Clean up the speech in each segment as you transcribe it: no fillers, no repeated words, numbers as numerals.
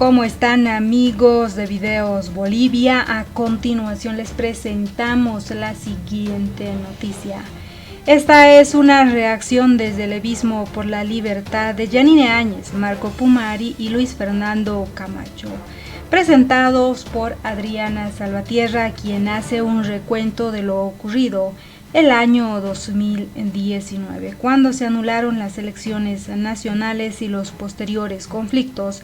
¿Cómo están, amigos de Videos Bolivia? A continuación les presentamos la siguiente noticia. Esta es una reacción desde el Levismo por la Libertad de Yanine Áñez, Marco Pumari y Luis Fernando Camacho, presentados por Adriana Salvatierra, quien hace un recuento de lo ocurrido el año 2019, cuando se anularon las elecciones nacionales y los posteriores conflictos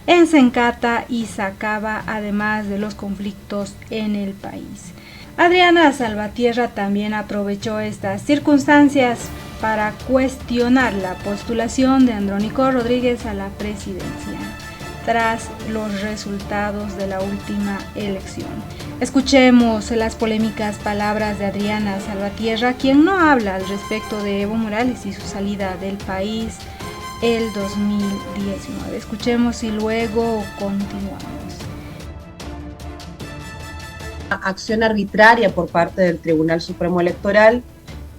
en Sencata y Sacaba, además de los conflictos en el país. Adriana Salvatierra también aprovechó estas circunstancias para cuestionar la postulación de Andrónico Rodríguez a la presidencia tras los resultados de la última elección. Escuchemos las polémicas palabras de Adriana Salvatierra, quien no habla al respecto de Evo Morales y su salida del país el 2019. Escuchemos y luego continuamos. Acción arbitraria por parte del Tribunal Supremo Electoral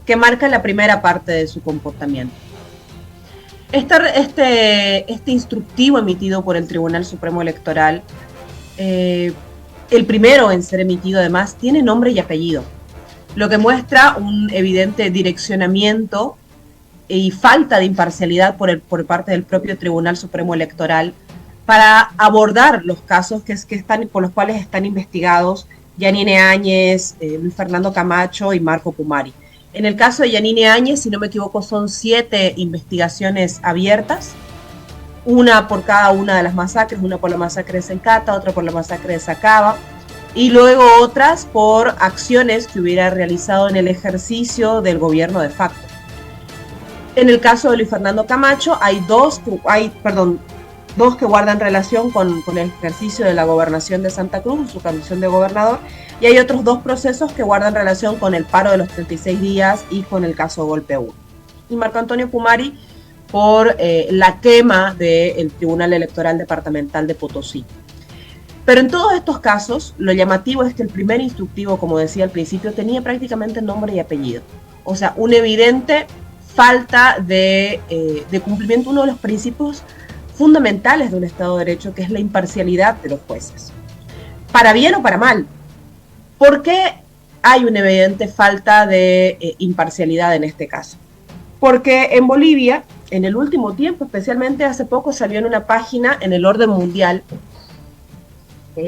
que marca la primera parte de su comportamiento. Este instructivo emitido por el Tribunal Supremo Electoral, el primero en ser emitido además, tiene nombre y apellido, lo que muestra un evidente direccionamiento y falta de imparcialidad por parte del propio Tribunal Supremo Electoral para abordar los casos por los cuales están investigados Yanine Áñez, Luis Fernando Camacho y Marco Pumari. En el caso de Yanine Áñez, si no me equivoco, son 7 investigaciones abiertas, una por cada una de las masacres, una por la masacre de Sencata, otra por la masacre de Sacaba, y luego otras por acciones que hubiera realizado en el ejercicio del gobierno de facto. En el caso de Luis Fernando Camacho, hay dos que guardan relación con el ejercicio de la gobernación de Santa Cruz, su condición de gobernador, y hay otros 2 procesos que guardan relación con el paro de los 36 días y con el caso Golpe 1. Y Marco Antonio Pumari por la quema del Tribunal Electoral Departamental de Potosí. Pero en todos estos casos, lo llamativo es que el primer instructivo, como decía al principio, tenía prácticamente nombre y apellido. O sea, una evidente falta de cumplimiento, uno de los principios fundamentales de un Estado de Derecho, que es la imparcialidad de los jueces. Para bien o para mal. ¿Por qué hay una evidente falta de imparcialidad en este caso? Porque en Bolivia, en el último tiempo, especialmente hace poco, salió en una página en el orden mundial,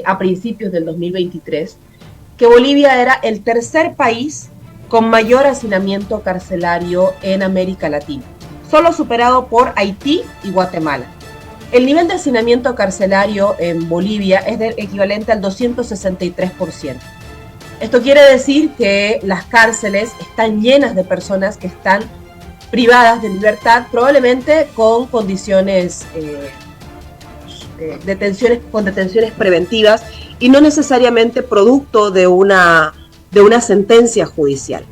a principios del 2023, que Bolivia era el tercer país con mayor hacinamiento carcelario en América Latina, solo superado por Haití y Guatemala. El nivel de hacinamiento carcelario en Bolivia es del equivalente al 263%. Esto quiere decir que las cárceles están llenas de personas que están privadas de libertad, probablemente con condiciones detenciones preventivas y no necesariamente producto de una sentencia judicial.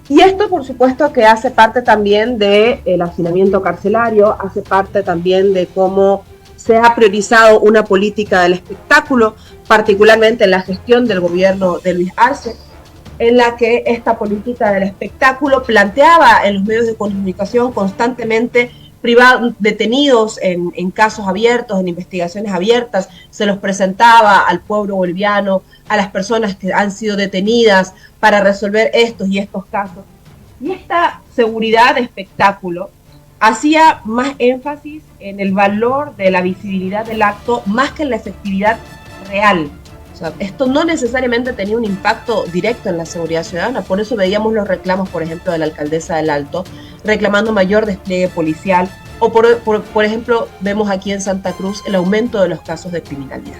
Y esto, por supuesto, que hace parte también del hacinamiento carcelario, hace parte también de cómo se ha priorizado una política del espectáculo, particularmente en la gestión del gobierno de Luis Arce, en la que esta política del espectáculo planteaba en los medios de comunicación constantemente detenidos en casos abiertos, en investigaciones abiertas, se los presentaba al pueblo boliviano, a las personas que han sido detenidas para resolver estos y estos casos. Y esta seguridad de espectáculo hacía más énfasis en el valor de la visibilidad del acto más que en la efectividad real. O sea, esto no necesariamente tenía un impacto directo en la seguridad ciudadana, por eso veíamos los reclamos, por ejemplo, de la alcaldesa del Alto, reclamando mayor despliegue policial, o por ejemplo, vemos aquí en Santa Cruz el aumento de los casos de criminalidad.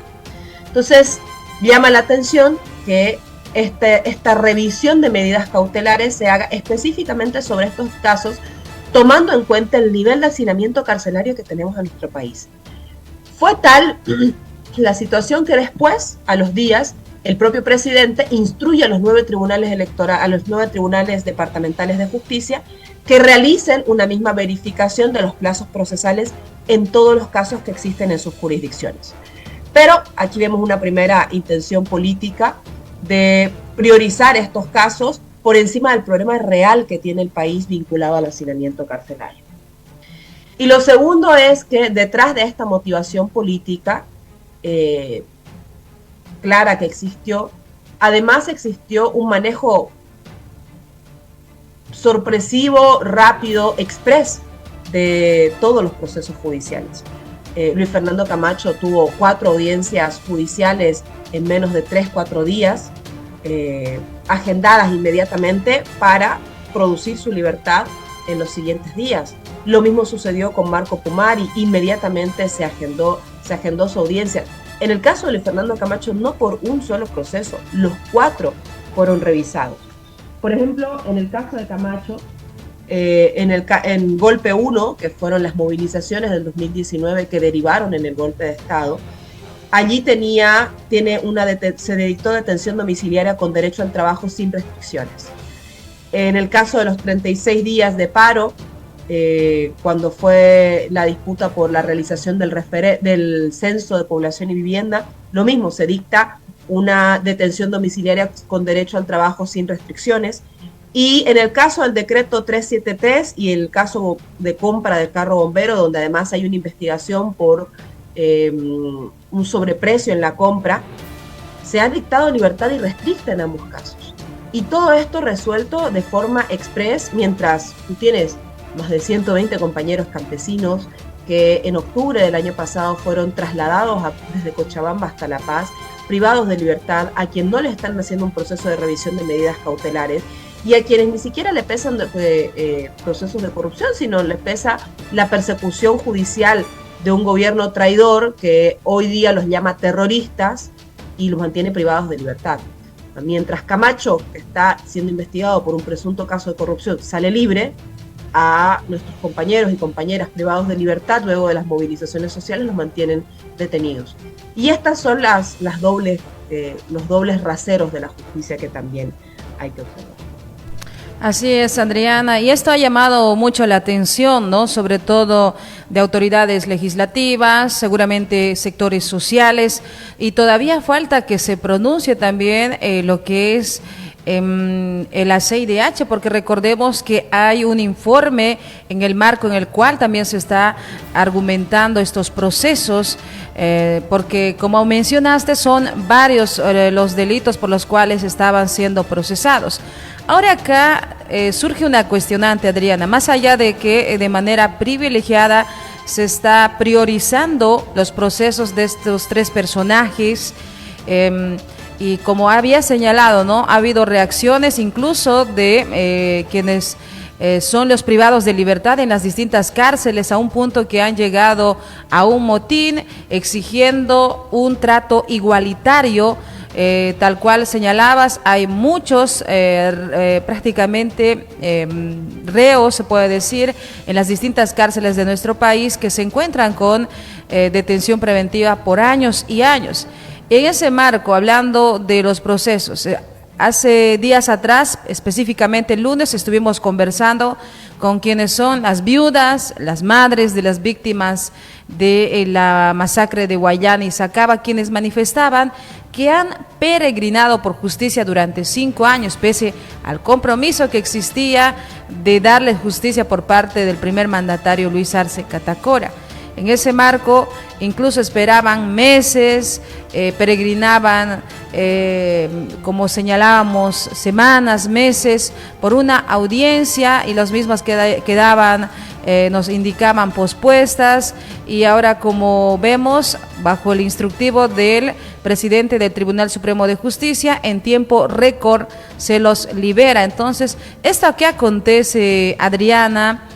Entonces, llama la atención que esta revisión de medidas cautelares se haga específicamente sobre estos casos, tomando en cuenta el nivel de hacinamiento carcelario que tenemos en nuestro país. Fue tal la situación que después, a los días, el propio presidente instruye a los 9 tribunales electorales, a los 9 tribunales departamentales de justicia, que realicen una misma verificación de los plazos procesales en todos los casos que existen en sus jurisdicciones. Pero aquí vemos una primera intención política de priorizar estos casos por encima del problema real que tiene el país vinculado al hacinamiento carcelario. Y lo segundo es que detrás de esta motivación política clara que existió, además existió un manejo sorpresivo, rápido, express de todos los procesos judiciales. Luis Fernando Camacho tuvo 4 audiencias judiciales en menos de 3-4 días, agendadas inmediatamente para producir su libertad en los siguientes días. Lo mismo sucedió con Marco Pumari, inmediatamente se agendó su audiencia. En el caso de Luis Fernando Camacho, no por un solo proceso, los 4 fueron revisados. Por ejemplo, en el caso de Camacho, en Golpe 1, que fueron las movilizaciones del 2019 que derivaron en el golpe de Estado, allí se dictó detención domiciliaria con derecho al trabajo sin restricciones. En el caso de los 36 días de paro, cuando fue la disputa por la realización del censo de población y vivienda, lo mismo, se dicta una detención domiciliaria con derecho al trabajo sin restricciones. Y en el caso del decreto 373 y el caso de compra del carro bombero, donde además hay una investigación por un sobreprecio en la compra, se ha dictado libertad irrestricta en ambos casos. Y todo esto resuelto de forma express, mientras tú tienes más de 120 compañeros campesinos que en octubre del año pasado fueron trasladados desde Cochabamba hasta La Paz, privados de libertad, a quien no le están haciendo un proceso de revisión de medidas cautelares y a quienes ni siquiera le pesan procesos de corrupción, sino les pesa la persecución judicial de un gobierno traidor que hoy día los llama terroristas y los mantiene privados de libertad. Mientras Camacho, que está siendo investigado por un presunto caso de corrupción, sale libre, a nuestros compañeros y compañeras privados de libertad luego de las movilizaciones sociales los mantienen detenidos. Y estas son los dobles raseros de la justicia que también hay que observar. Así es, Adriana, y esto ha llamado mucho la atención, ¿no? Sobre todo de autoridades legislativas, seguramente sectores sociales, y todavía falta que se pronuncie también lo que es el ACIDH, porque recordemos que hay un informe en el marco en el cual también se está argumentando estos procesos, porque como mencionaste son varios los delitos por los cuales estaban siendo procesados. Ahora acá surge una cuestionante, Adriana, más allá de que de manera privilegiada se está priorizando los procesos de estos 3 personajes, y como había señalado, ¿no? Ha habido reacciones incluso de quienes son los privados de libertad en las distintas cárceles, a un punto que han llegado a un motín exigiendo un trato igualitario. Tal cual señalabas, hay muchos prácticamente reos, se puede decir, en las distintas cárceles de nuestro país que se encuentran con detención preventiva por años y años. En ese marco, hablando de los procesos, hace días atrás, específicamente el lunes, estuvimos conversando con quienes son las viudas, las madres de las víctimas de la masacre de Guayana y Sacaba, quienes manifestaban que han peregrinado por justicia durante 5 años, pese al compromiso que existía de darle justicia por parte del primer mandatario Luis Arce Catacora. En ese marco, incluso esperaban meses, peregrinaban, como señalábamos, semanas, meses, por una audiencia, y las mismas quedaban, nos indicaban pospuestas, y ahora, como vemos, bajo el instructivo del presidente del Tribunal Supremo de Justicia, en tiempo récord se los libera. Entonces, ¿esto qué acontece, Adriana?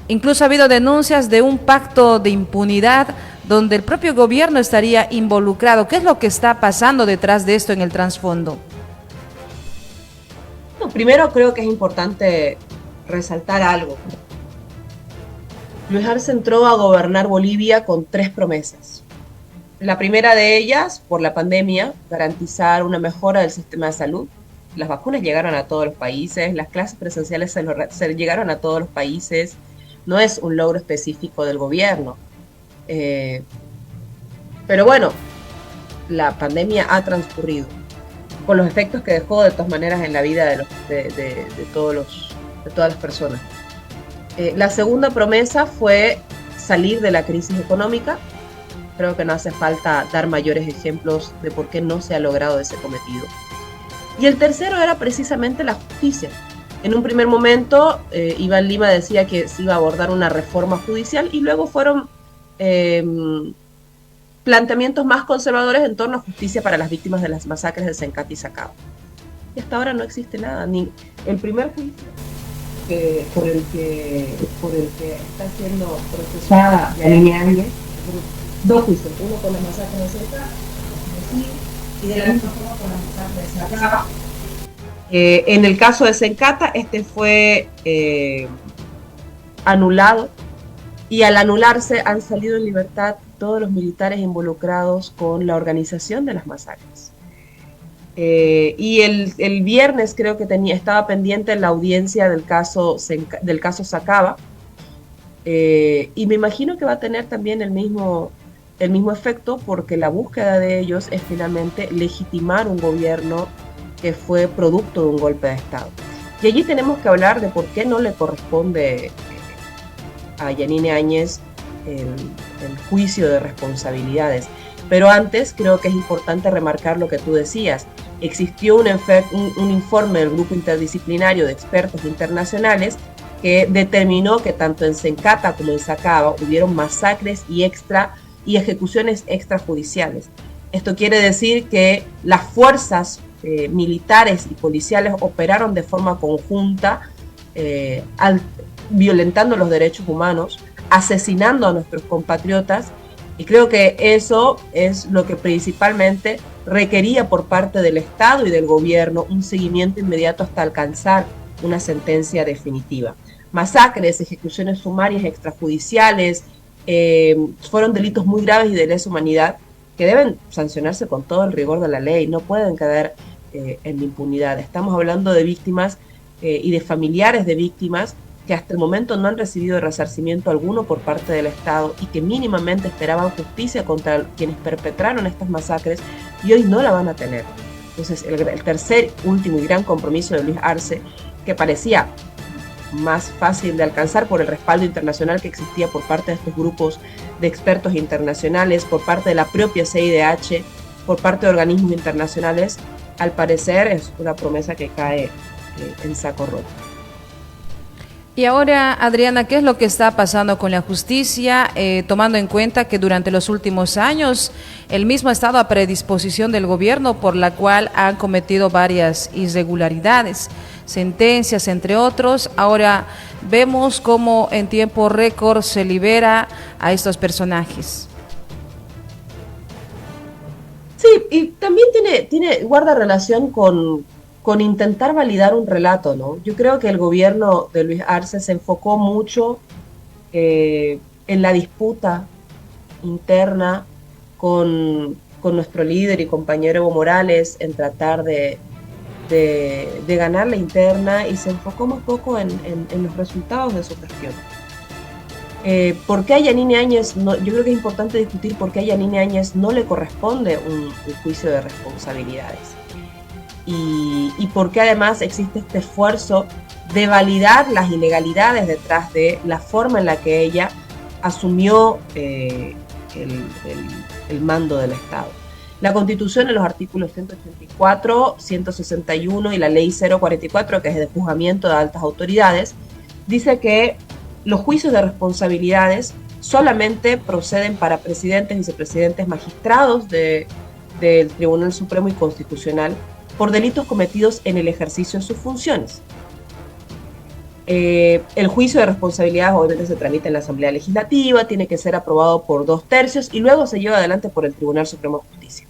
Incluso ha habido denuncias de un pacto de impunidad donde el propio gobierno estaría involucrado. ¿Qué es lo que está pasando detrás de esto en el trasfondo? No, primero creo que es importante resaltar algo. Luis Arce entró a gobernar Bolivia con 3 promesas. La primera de ellas, por la pandemia, garantizar una mejora del sistema de salud. Las vacunas llegaron a todos los países, las clases presenciales se llegaron a todos los países. No es un logro específico del gobierno. Pero bueno, la pandemia ha transcurrido, con los efectos que dejó de todas maneras en la vida de todas las personas. La segunda promesa fue salir de la crisis económica. Creo que no hace falta dar mayores ejemplos de por qué no se ha logrado ese cometido. Y el tercero era precisamente la justicia. En un primer momento, Iván Lima decía que se iba a abordar una reforma judicial y luego fueron planteamientos más conservadores en torno a justicia para las víctimas de las masacres de Sencata y Sacaba. Y hasta ahora no existe nada, ni el primer juicio por el que está siendo procesada Yanine Áñez, dos juicios, uno con la masacre de Sencata y de la misma forma con la masacre de Sacaba. En el caso de Sencata, este fue anulado, y al anularse han salido en libertad todos los militares involucrados con la organización de las masacres. Y el viernes creo que estaba pendiente la audiencia del caso Sacaba, y me imagino que va a tener también el mismo efecto, porque la búsqueda de ellos es finalmente legitimar un gobierno que fue producto de un golpe de Estado. Y allí tenemos que hablar de por qué no le corresponde a Yanine Áñez el juicio de responsabilidades. Pero antes creo que es importante remarcar lo que tú decías. Existió un informe del grupo interdisciplinario de expertos internacionales que determinó que tanto en Sencata como en Sacaba hubieron masacres y ejecuciones extrajudiciales. Esto quiere decir que las fuerzas militares y policiales operaron de forma conjunta, violentando los derechos humanos, asesinando a nuestros compatriotas, y creo que eso es lo que principalmente requería por parte del Estado y del gobierno un seguimiento inmediato hasta alcanzar una sentencia definitiva. Masacres, ejecuciones sumarias extrajudiciales, fueron delitos muy graves y de lesa humanidad que deben sancionarse con todo el rigor de la ley, no pueden quedar en la impunidad. Estamos hablando de víctimas y de familiares de víctimas que hasta el momento no han recibido resarcimiento alguno por parte del Estado y que mínimamente esperaban justicia contra quienes perpetraron estas masacres, y hoy no la van a tener. Entonces el tercer, último y gran compromiso de Luis Arce, que parecía más fácil de alcanzar por el respaldo internacional que existía por parte de estos grupos de expertos internacionales, por parte de la propia CIDH, por parte de organismos internacionales, al parecer es una promesa que cae en saco roto. Y ahora, Adriana, ¿qué es lo que está pasando con la justicia, tomando en cuenta que durante los últimos años el mismo ha estado a predisposición del gobierno, por la cual han cometido varias irregularidades, sentencias, entre otros? Ahora vemos cómo en tiempo récord se libera a estos personajes. Sí, y también guarda relación con intentar validar un relato, ¿no? Yo creo que el gobierno de Luis Arce se enfocó mucho en la disputa interna con nuestro líder y compañero Evo Morales, en tratar de ganar la interna, y se enfocó muy poco en los resultados de su gestión. ¿Por qué a Yanine Áñez yo creo que es importante discutir por qué a Yanine Áñez no le corresponde un juicio de responsabilidades? Y por qué además existe este esfuerzo de validar las ilegalidades detrás de la forma en la que ella asumió el mando del Estado. La Constitución, en los artículos 184, 161 y la Ley 044, que es de juzgamiento de altas autoridades, dice que los juicios de responsabilidades solamente proceden para presidentes, vicepresidentes, magistrados del Tribunal Supremo y Constitucional por delitos cometidos en el ejercicio de sus funciones. El juicio de responsabilidades obviamente se tramita en la Asamblea Legislativa, tiene que ser aprobado por 2/3 y luego se lleva adelante por el Tribunal Supremo de Justicia.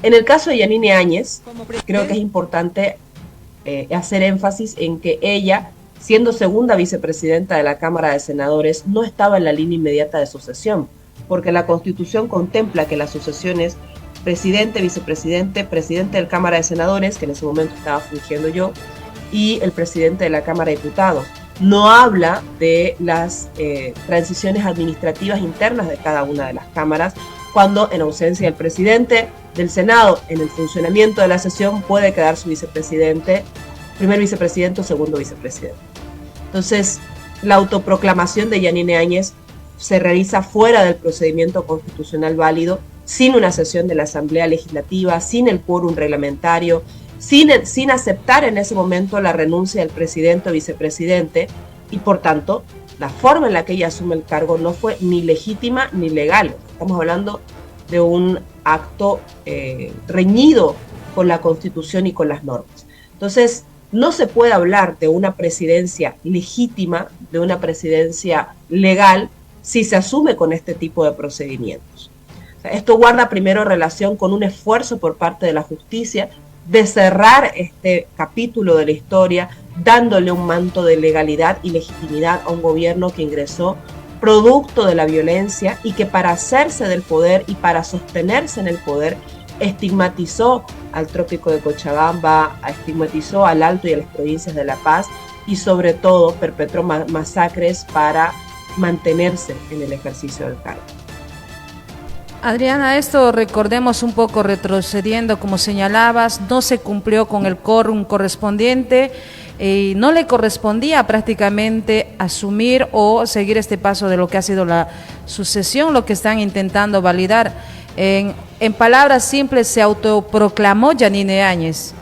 En el caso de Yanine Áñez, creo que es importante hacer énfasis en que ella, siendo segunda vicepresidenta de la Cámara de Senadores, no estaba en la línea inmediata de sucesión, porque la Constitución contempla que la sucesión es presidente, vicepresidente, presidente de la Cámara de Senadores, que en ese momento estaba fungiendo yo, y el presidente de la Cámara de Diputados. No habla de las transiciones administrativas internas de cada una de las cámaras, cuando en ausencia del presidente del Senado, en el funcionamiento de la sesión, puede quedar su vicepresidente, primer vicepresidente o segundo vicepresidente. Entonces, la autoproclamación de Yanine Áñez se realiza fuera del procedimiento constitucional válido, sin una sesión de la Asamblea Legislativa, sin el quórum reglamentario, sin aceptar en ese momento la renuncia del presidente o vicepresidente, y por tanto, la forma en la que ella asume el cargo no fue ni legítima ni legal. Estamos hablando de un acto reñido con la Constitución y con las normas. Entonces, no se puede hablar de una presidencia legítima, de una presidencia legal, si se asume con este tipo de procedimientos. O sea, esto guarda primero relación con un esfuerzo por parte de la justicia de cerrar este capítulo de la historia, dándole un manto de legalidad y legitimidad a un gobierno que ingresó producto de la violencia y que para hacerse del poder y para sostenerse en el poder estigmatizó al trópico de Cochabamba, estigmatizó al Alto y a las provincias de La Paz y sobre todo perpetró masacres para mantenerse en el ejercicio del cargo. Adriana, esto recordemos un poco retrocediendo, como señalabas, no se cumplió con el quórum correspondiente y no le correspondía prácticamente asumir o seguir este paso de lo que ha sido la sucesión, lo que están intentando validar. En palabras simples, se autoproclamó Yanine Áñez.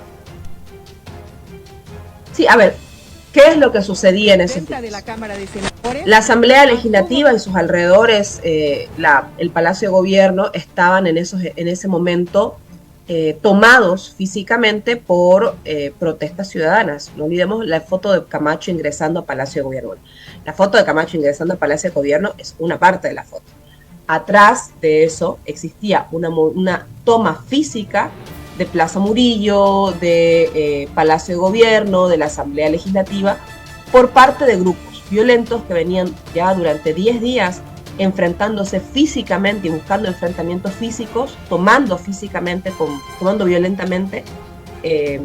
Sí, a ver, ¿qué es lo que sucedía en esos días? La Asamblea Legislativa y sus alrededores, el Palacio de Gobierno, estaban en ese momento tomados físicamente por protestas ciudadanas. No olvidemos la foto de Camacho ingresando a Palacio de Gobierno. La foto de Camacho ingresando a Palacio de Gobierno es una parte de la foto. Atrás de eso existía una toma física de Plaza Murillo, de Palacio de Gobierno, de la Asamblea Legislativa, por parte de grupos violentos que venían ya durante 10 días enfrentándose físicamente y buscando enfrentamientos físicos, tomando violentamente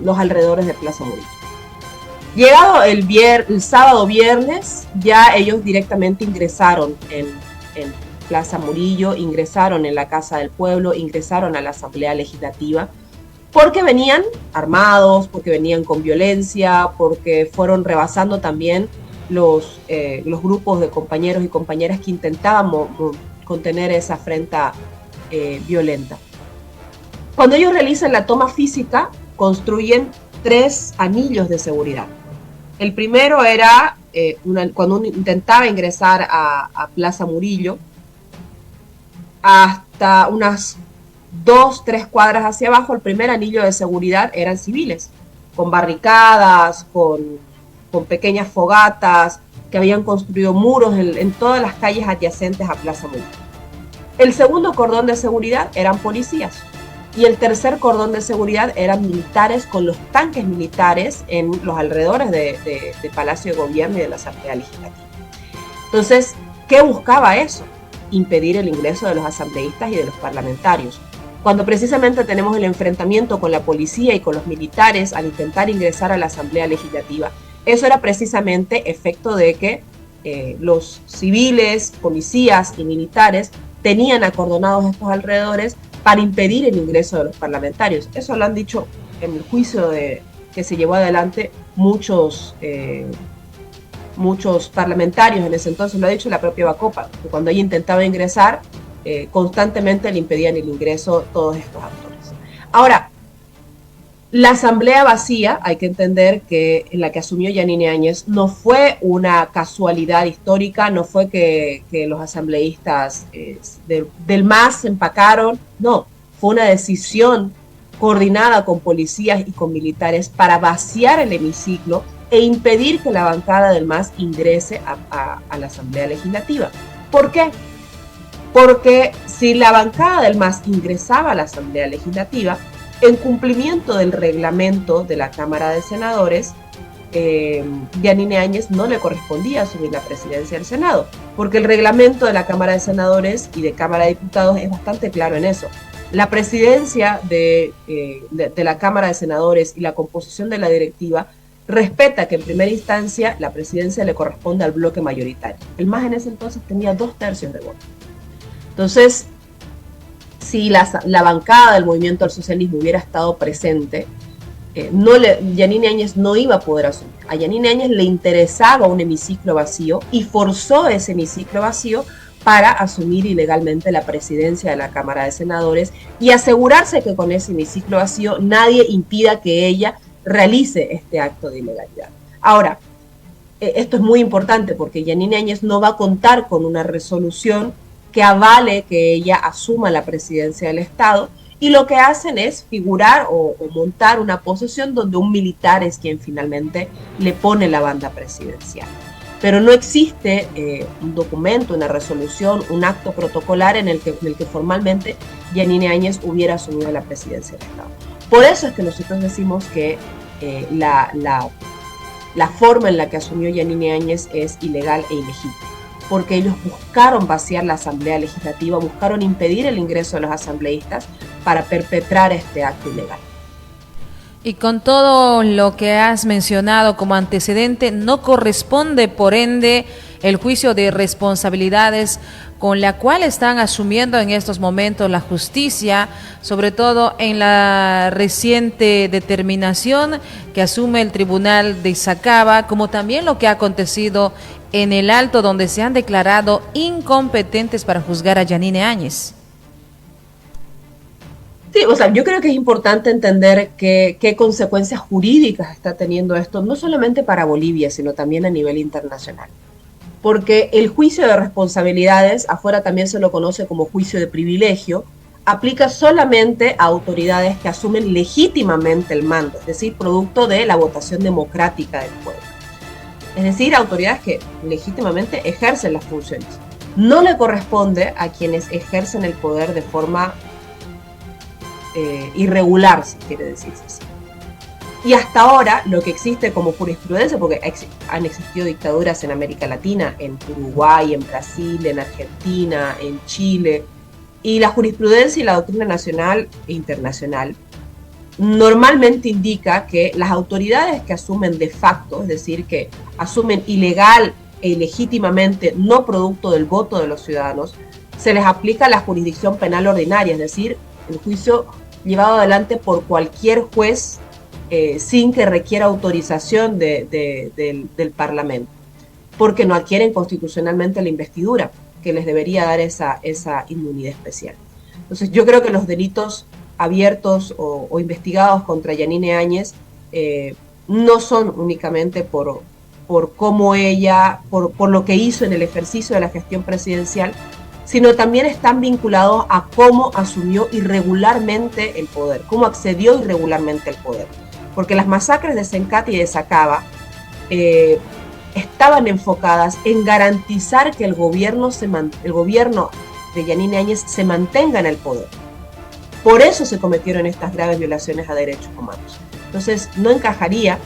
los alrededores de Plaza Murillo. Llegado el sábado viernes, ya ellos directamente ingresaron en Plaza Murillo, ingresaron en la Casa del Pueblo, ingresaron a la Asamblea Legislativa, porque venían armados, porque venían con violencia, porque fueron rebasando también los grupos de compañeros y compañeras que intentaban contener esa afrenta violenta. Cuando ellos realizan la toma física, construyen 3 anillos de seguridad. El primero era cuando uno intentaba ingresar a Plaza Murillo, hasta unas 2-3 cuadras hacia abajo, el primer anillo de seguridad eran civiles, con barricadas, con pequeñas fogatas, que habían construido muros en todas las calles adyacentes a Plaza Murillo. El segundo cordón de seguridad eran policías, y el tercer cordón de seguridad eran militares con los tanques militares en los alrededores de Palacio de Gobierno y de la Asamblea Legislativa. Entonces, ¿qué buscaba eso? Impedir el ingreso de los asambleístas y de los parlamentarios. Cuando precisamente tenemos el enfrentamiento con la policía y con los militares al intentar ingresar a la Asamblea Legislativa, eso era precisamente efecto de que los civiles, policías y militares tenían acordonados estos alrededores para impedir el ingreso de los parlamentarios. Eso lo han dicho en el juicio que se llevó adelante muchos parlamentarios en ese entonces. Lo ha dicho la propia Bacopa, que cuando ella intentaba ingresar, constantemente le impedían el ingreso todos estos actores. Ahora, la asamblea vacía, hay que entender que en la que asumió Yanine Áñez no fue una casualidad histórica, no fue que los asambleístas del MAS se empacaron, no, fue una decisión coordinada con policías y con militares para vaciar el hemiciclo e impedir que la bancada del MAS ingrese a la Asamblea Legislativa. ¿Por qué? Porque si la bancada del MAS ingresaba a la Asamblea Legislativa, en cumplimiento del reglamento de la Cámara de Senadores, Yanine Áñez no le correspondía asumir la presidencia del Senado, porque el reglamento de la Cámara de Senadores y de Cámara de Diputados es bastante claro en eso. La presidencia de la Cámara de Senadores y la composición de la directiva respeta que en primera instancia la presidencia le corresponde al bloque mayoritario. El MAS en ese entonces tenía 2/3 de votos. Entonces, si la bancada del Movimiento al Socialismo hubiera estado presente, Yanine Áñez no iba a poder asumir. A Yanine Áñez le interesaba un hemiciclo vacío y forzó ese hemiciclo vacío para asumir ilegalmente la presidencia de la Cámara de Senadores y asegurarse que con ese hemiciclo vacío nadie impida que ella realice este acto de ilegalidad. Ahora, esto es muy importante porque Yanine Áñez no va a contar con una resolución que avale que ella asuma la presidencia del Estado, y lo que hacen es figurar o montar una posesión donde un militar es quien finalmente le pone la banda presidencial. Pero no existe un documento, una resolución, un acto protocolar en el que formalmente Yanine Áñez hubiera asumido la presidencia del Estado. Por eso es que nosotros decimos que la forma en la que asumió Yanine Áñez es ilegal e ilegítima, porque ellos buscaron vaciar la Asamblea Legislativa, buscaron impedir el ingreso de los asambleístas para perpetrar este acto ilegal. Y con todo lo que has mencionado como antecedente, ¿no corresponde, por ende, el juicio de responsabilidades con la cual están asumiendo en estos momentos la justicia, sobre todo en la reciente determinación que asume el Tribunal de Sacaba, como también lo que ha acontecido en el Alto, donde se han declarado incompetentes para juzgar a Yanine Áñez? Sí, o sea, yo creo que es importante entender qué consecuencias jurídicas está teniendo esto, no solamente para Bolivia, sino también a nivel internacional. Porque el juicio de responsabilidades, afuera también se lo conoce como juicio de privilegio, aplica solamente a autoridades que asumen legítimamente el mando, es decir, producto de la votación democrática del pueblo. Es decir, autoridades que legítimamente ejercen las funciones. No le corresponde a quienes ejercen el poder de forma irregular, si quiere decirse así. Y hasta ahora lo que existe como jurisprudencia, porque han existido dictaduras en América Latina, en Uruguay, en Brasil, en Argentina, en Chile, y la jurisprudencia y la doctrina nacional e internacional normalmente indica que las autoridades que asumen de facto, es decir, que asumen ilegal e ilegítimamente, no producto del voto de los ciudadanos, se les aplica la jurisdicción penal ordinaria, es decir, el juicio llevado adelante por cualquier juez sin que requiera autorización del Parlamento, porque no adquieren constitucionalmente la investidura que les debería dar esa inmunidad especial. Entonces yo creo que los delitos abiertos o investigados contra Yanine Áñez no son únicamente por cómo ella, por lo que hizo en el ejercicio de la gestión presidencial, sino también están vinculados a cómo asumió irregularmente el poder, cómo accedió irregularmente al poder. Porque las masacres de Sencate y de Sacaba estaban enfocadas en garantizar que el gobierno de Yanine Áñez se mantenga en el poder. Por eso se cometieron estas graves violaciones a derechos humanos. Entonces, no encajaría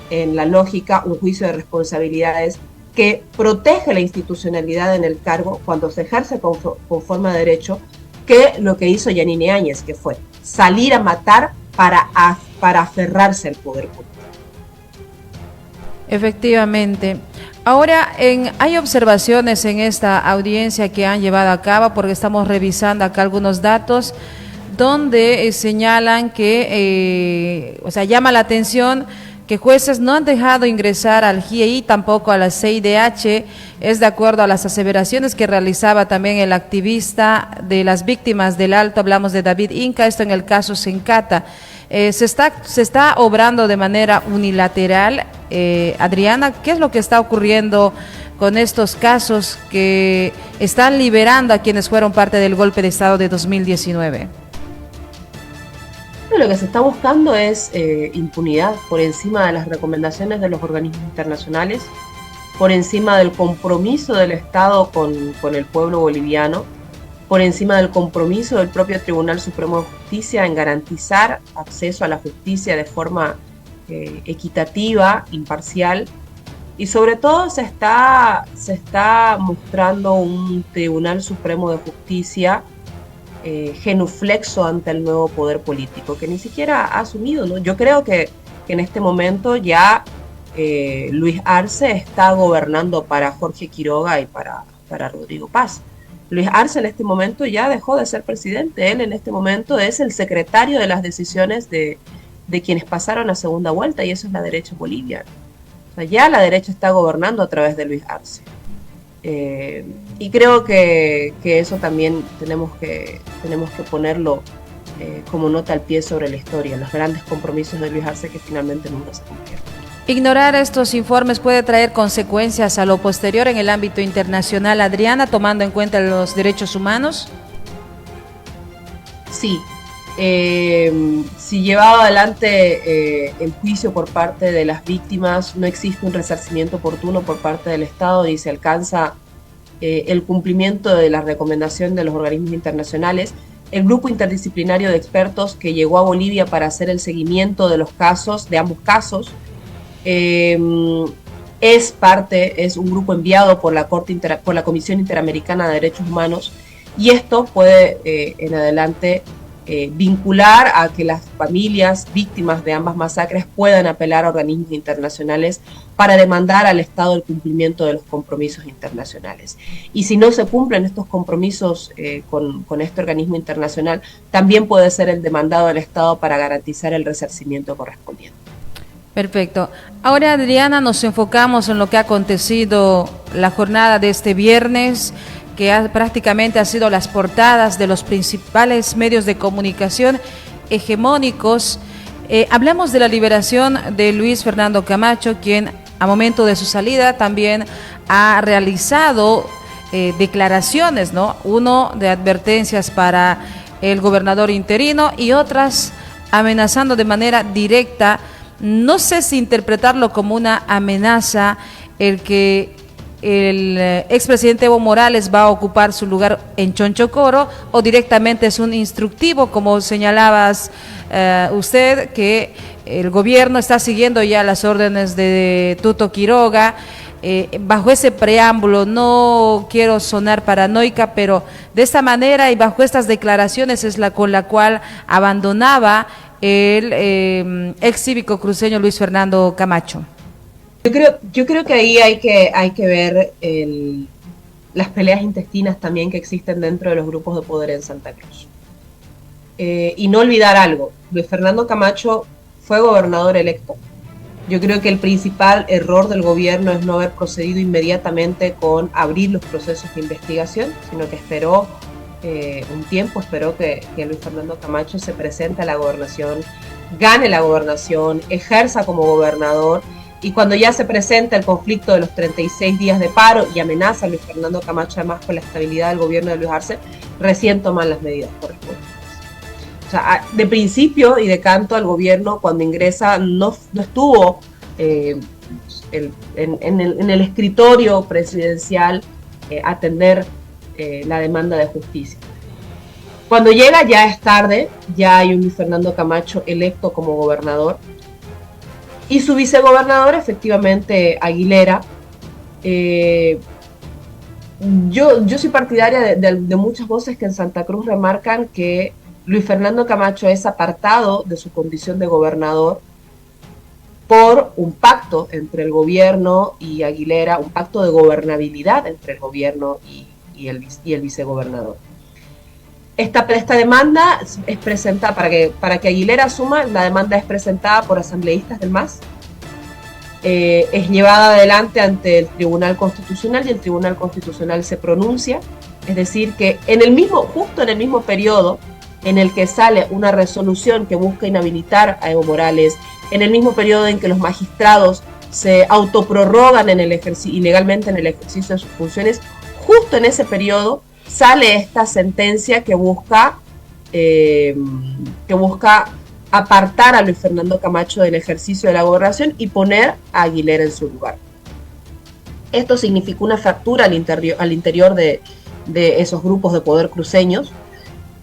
en la lógica un juicio de responsabilidades que protege la institucionalidad en el cargo cuando se ejerce conforme a derecho, que lo que hizo Yanine Áñez, que fue salir a matar para aferrarse al poder público. Efectivamente. Ahora, hay observaciones en esta audiencia que han llevado a cabo, porque estamos revisando acá algunos datos donde señalan que, llama la atención que jueces no han dejado ingresar al GIEI, tampoco a la CIDH, es de acuerdo a las aseveraciones que realizaba también el activista de las víctimas del Alto, hablamos de David Inca, esto en el caso Sencata. Se está obrando de manera unilateral. Adriana, ¿qué es lo que está ocurriendo con estos casos que están liberando a quienes fueron parte del golpe de Estado de 2019? Lo que se está buscando es impunidad por encima de las recomendaciones de los organismos internacionales, por encima del compromiso del Estado con el pueblo boliviano, por encima del compromiso del propio Tribunal Supremo de Justicia en garantizar acceso a la justicia de forma equitativa, imparcial, y sobre todo se está mostrando un Tribunal Supremo de Justicia genuflexo ante el nuevo poder político, que ni siquiera ha asumido, ¿no? Yo creo que en este momento ya Luis Arce está gobernando para Jorge Quiroga y para Rodrigo Paz. Luis Arce en este momento ya dejó de ser presidente, él en este momento es el secretario de las decisiones de quienes pasaron a segunda vuelta, y eso es la derecha boliviana. O sea, ya la derecha está gobernando a través de Luis Arce. Y creo que eso también tenemos que ponerlo como nota al pie sobre la historia, los grandes compromisos de Luis Arce que finalmente nunca se cumplieron. Ignorar estos informes puede traer consecuencias a lo posterior en el ámbito internacional, Adriana, tomando en cuenta los derechos humanos. Sí, si llevado adelante el juicio por parte de las víctimas, no existe un resarcimiento oportuno por parte del Estado y se alcanza el cumplimiento de la recomendación de los organismos internacionales, el grupo interdisciplinario de expertos que llegó a Bolivia para hacer el seguimiento de los casos, de ambos casos, es un grupo enviado por la Comisión Interamericana de Derechos Humanos, y esto puede en adelante vincular a que las familias víctimas de ambas masacres puedan apelar a organismos internacionales para demandar al Estado el cumplimiento de los compromisos internacionales. Y si no se cumplen estos compromisos con este organismo internacional, también puede ser el demandado al Estado para garantizar el resarcimiento correspondiente. Perfecto. Ahora, Adriana, nos enfocamos en lo que ha acontecido la jornada de este viernes, que prácticamente ha sido las portadas de los principales medios de comunicación hegemónicos. Hablamos de la liberación de Luis Fernando Camacho, quien a momento de su salida también ha realizado declaraciones, ¿no? Uno de advertencias para el gobernador interino y otras amenazando de manera directa. No sé si interpretarlo como una amenaza el que el expresidente Evo Morales va a ocupar su lugar en Chonchocoro, o directamente es un instructivo, como señalabas usted, que el gobierno está siguiendo ya las órdenes de Tuto Quiroga. Bajo ese preámbulo, no quiero sonar paranoica, pero de esta manera y bajo estas declaraciones es con la cual abandonaba el ex cívico cruceño Luis Fernando Camacho. Yo creo que ahí hay que ver las peleas intestinas también que existen dentro de los grupos de poder en Santa Cruz. Y no olvidar algo, Luis Fernando Camacho fue gobernador electo. Yo creo que el principal error del gobierno es no haber procedido inmediatamente con abrir los procesos de investigación, sino que esperó un tiempo, esperó que Luis Fernando Camacho se presente a la gobernación, gane la gobernación, ejerza como gobernador, y cuando ya se presenta el conflicto de los 36 días de paro y amenaza a Luis Fernando Camacho además con la estabilidad del gobierno de Luis Arce, recién toman las medidas correspondientes. O sea, de principio y de canto al gobierno cuando ingresa no estuvo en el escritorio presidencial atender la demanda de justicia. Cuando llega ya es tarde, ya hay un Luis Fernando Camacho electo como gobernador, y su vicegobernador, efectivamente, Aguilera. Yo soy partidaria de muchas voces que en Santa Cruz remarcan que Luis Fernando Camacho es apartado de su condición de gobernador por un pacto entre el gobierno y Aguilera, un pacto de gobernabilidad entre el gobierno y el vicegobernador. Esta demanda es presentada, para que Aguilera asuma, la demanda es presentada por asambleístas del MAS, es llevada adelante ante el Tribunal Constitucional y el Tribunal Constitucional se pronuncia, es decir, que justo en el mismo periodo en el que sale una resolución que busca inhabilitar a Evo Morales, en el mismo periodo en que los magistrados se autoprorrogan ilegalmente en el ejercicio de sus funciones, justo en ese periodo sale esta sentencia que busca apartar a Luis Fernando Camacho del ejercicio de la gobernación y poner a Aguilera en su lugar. Esto significó una fractura al interior de esos grupos de poder cruceños,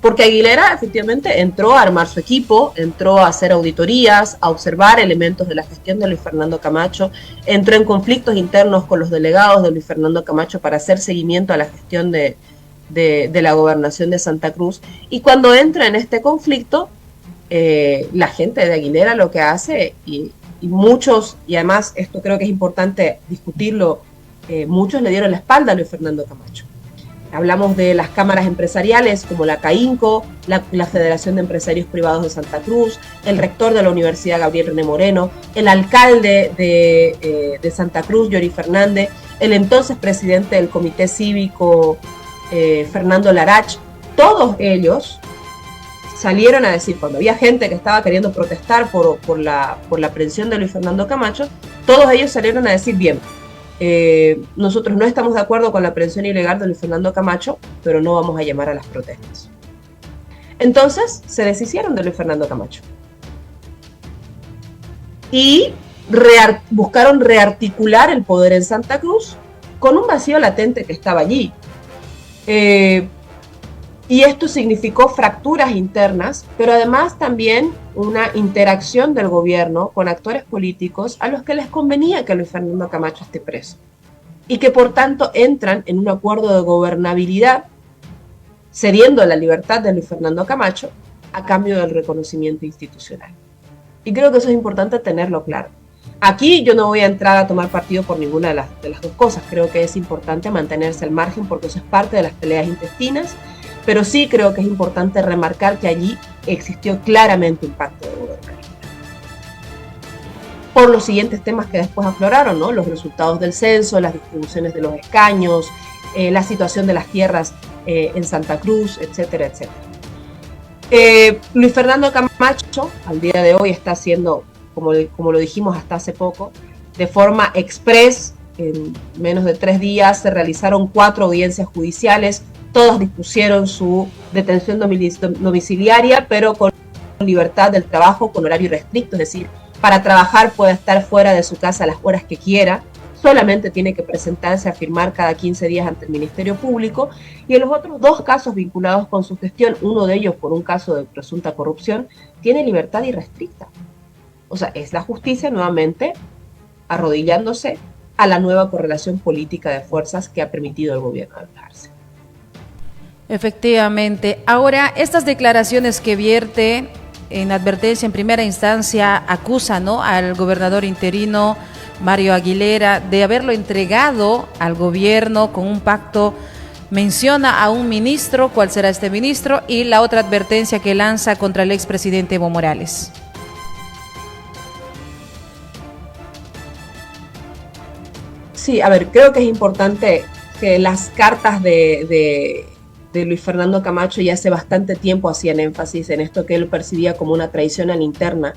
porque Aguilera efectivamente entró a armar su equipo, entró a hacer auditorías, a observar elementos de la gestión de Luis Fernando Camacho, entró en conflictos internos con los delegados de Luis Fernando Camacho para hacer seguimiento a la gestión de la gobernación de Santa Cruz, y cuando entra en este conflicto, la gente de Aguilera lo que hace, y muchos, y además esto creo que es importante discutirlo, muchos le dieron la espalda a Luis Fernando Camacho. Hablamos de las cámaras empresariales como la CAINCO, la Federación de Empresarios Privados de Santa Cruz, el rector de la Universidad Gabriel René Moreno, el alcalde de Santa Cruz, Yori Fernández, el entonces presidente del Comité Cívico, Fernando Larach. Todos ellos salieron a decir, cuando había gente que estaba queriendo protestar por la aprehensión de Luis Fernando Camacho, todos ellos salieron a decir, bien, nosotros no estamos de acuerdo con la aprehensión ilegal de Luis Fernando Camacho, pero no vamos a llamar a las protestas. Entonces se deshicieron de Luis Fernando Camacho y buscaron rearticular el poder en Santa Cruz con un vacío latente que estaba allí. Y esto significó fracturas internas, pero además también una interacción del gobierno con actores políticos a los que les convenía que Luis Fernando Camacho esté preso. Y que por tanto entran en un acuerdo de gobernabilidad, cediendo la libertad de Luis Fernando Camacho a cambio del reconocimiento institucional. Y creo que eso es importante tenerlo claro. Aquí yo no voy a entrar a tomar partido por ninguna de las dos cosas. Creo que es importante mantenerse al margen porque eso es parte de las peleas intestinas. Pero sí creo que es importante remarcar que allí existió claramente un pacto de gobernabilidad. Por los siguientes temas que después afloraron, ¿no? Los resultados del censo, las distribuciones de los escaños, la situación de las tierras en Santa Cruz, etcétera, etcétera. Luis Fernando Camacho, al día de hoy, está haciendo, como lo dijimos hasta hace poco, de forma express. En menos de 3 días se realizaron 4 audiencias judiciales. Todos dispusieron su detención domiciliaria, pero con libertad del trabajo, con horario restricto, es decir, para trabajar puede estar fuera de su casa a las horas que quiera, solamente tiene que presentarse a firmar cada 15 días ante el Ministerio Público, y en los otros 2 casos vinculados con su gestión, uno de ellos por un caso de presunta corrupción, tiene libertad irrestricta. O sea, es la justicia nuevamente arrodillándose a la nueva correlación política de fuerzas que ha permitido el gobierno alejarse. Efectivamente. Ahora, estas declaraciones que vierte en advertencia en primera instancia acusan, ¿no?, al gobernador interino Mario Aguilera de haberlo entregado al gobierno con un pacto. Menciona a un ministro, ¿cuál será este ministro? Y la otra advertencia que lanza contra el expresidente Evo Morales. Sí, a ver, creo que es importante que las cartas de Luis Fernando Camacho ya hace bastante tiempo hacían énfasis en esto que él percibía como una traición a la interna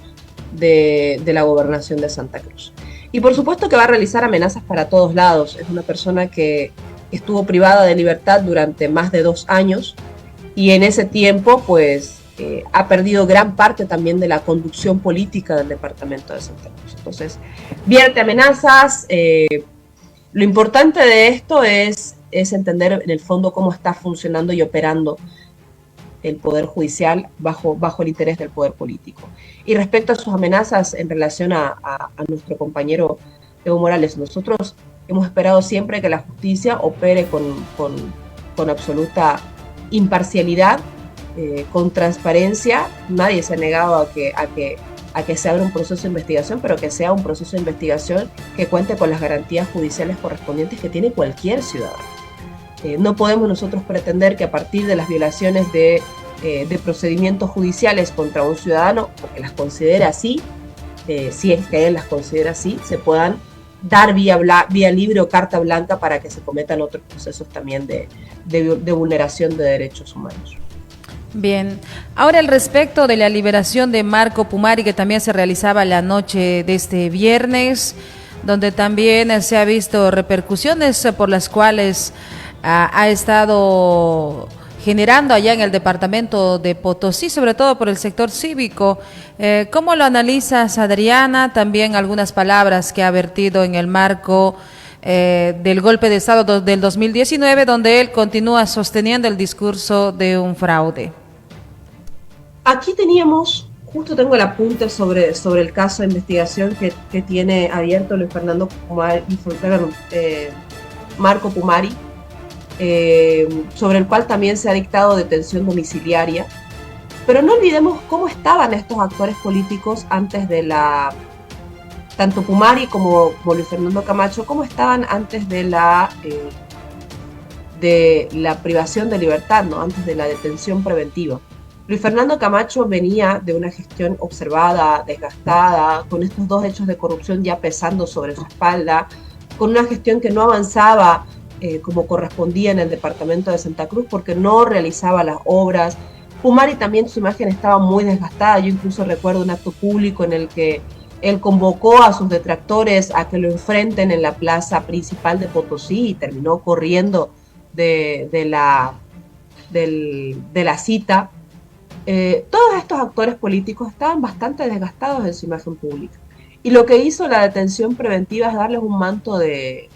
de la gobernación de Santa Cruz. Y por supuesto que va a realizar amenazas para todos lados. Es una persona que estuvo privada de libertad durante más de 2 años y en ese tiempo pues ha perdido gran parte también de la conducción política del departamento de Santa Cruz. Entonces, vierte amenazas. Lo importante de esto es entender en el fondo cómo está funcionando y operando el Poder Judicial bajo el interés del poder político. Y respecto a sus amenazas en relación a nuestro compañero Evo Morales, nosotros hemos esperado siempre que la justicia opere con absoluta imparcialidad, con transparencia. Nadie se ha negado a que se abra un proceso de investigación, pero que sea un proceso de investigación que cuente con las garantías judiciales correspondientes que tiene cualquier ciudadano. No podemos nosotros pretender que a partir de las violaciones de procedimientos judiciales contra un ciudadano, porque las considera así, si es que él las considera así, se puedan dar vía libre o carta blanca para que se cometan otros procesos también de vulneración de derechos humanos. Bien, ahora al respecto de la liberación de Marco Pumari, que también se realizaba la noche de este viernes, donde también se ha visto repercusiones por las cuales ha estado generando allá en el departamento de Potosí, sobre todo por el sector cívico. ¿Cómo lo analizas, Adriana? También algunas palabras que ha vertido en el marco del golpe de Estado del 2019, donde él continúa sosteniendo el discurso de un fraude. Aquí teníamos, justo tengo el apunte sobre el caso de investigación que tiene abierto Luis Fernando Pumari, Marco Pumari, sobre el cual también se ha dictado detención domiciliaria. Pero no olvidemos cómo estaban estos actores políticos antes de tanto Pumari como Luis Fernando Camacho, cómo estaban antes de de la privación de libertad, ¿no? Antes de la detención preventiva. Luis Fernando Camacho venía de una gestión observada, desgastada, con estos 2 hechos de corrupción ya pesando sobre su espalda, con una gestión que no avanzaba como correspondía en el departamento de Santa Cruz porque no realizaba las obras. Pumari también, su imagen estaba muy desgastada. Yo incluso recuerdo un acto público en el que él convocó a sus detractores a que lo enfrenten en la plaza principal de Potosí y terminó corriendo de la cita. Todos estos actores políticos estaban bastante desgastados en su imagen pública. Y lo que hizo la detención preventiva es darles un manto de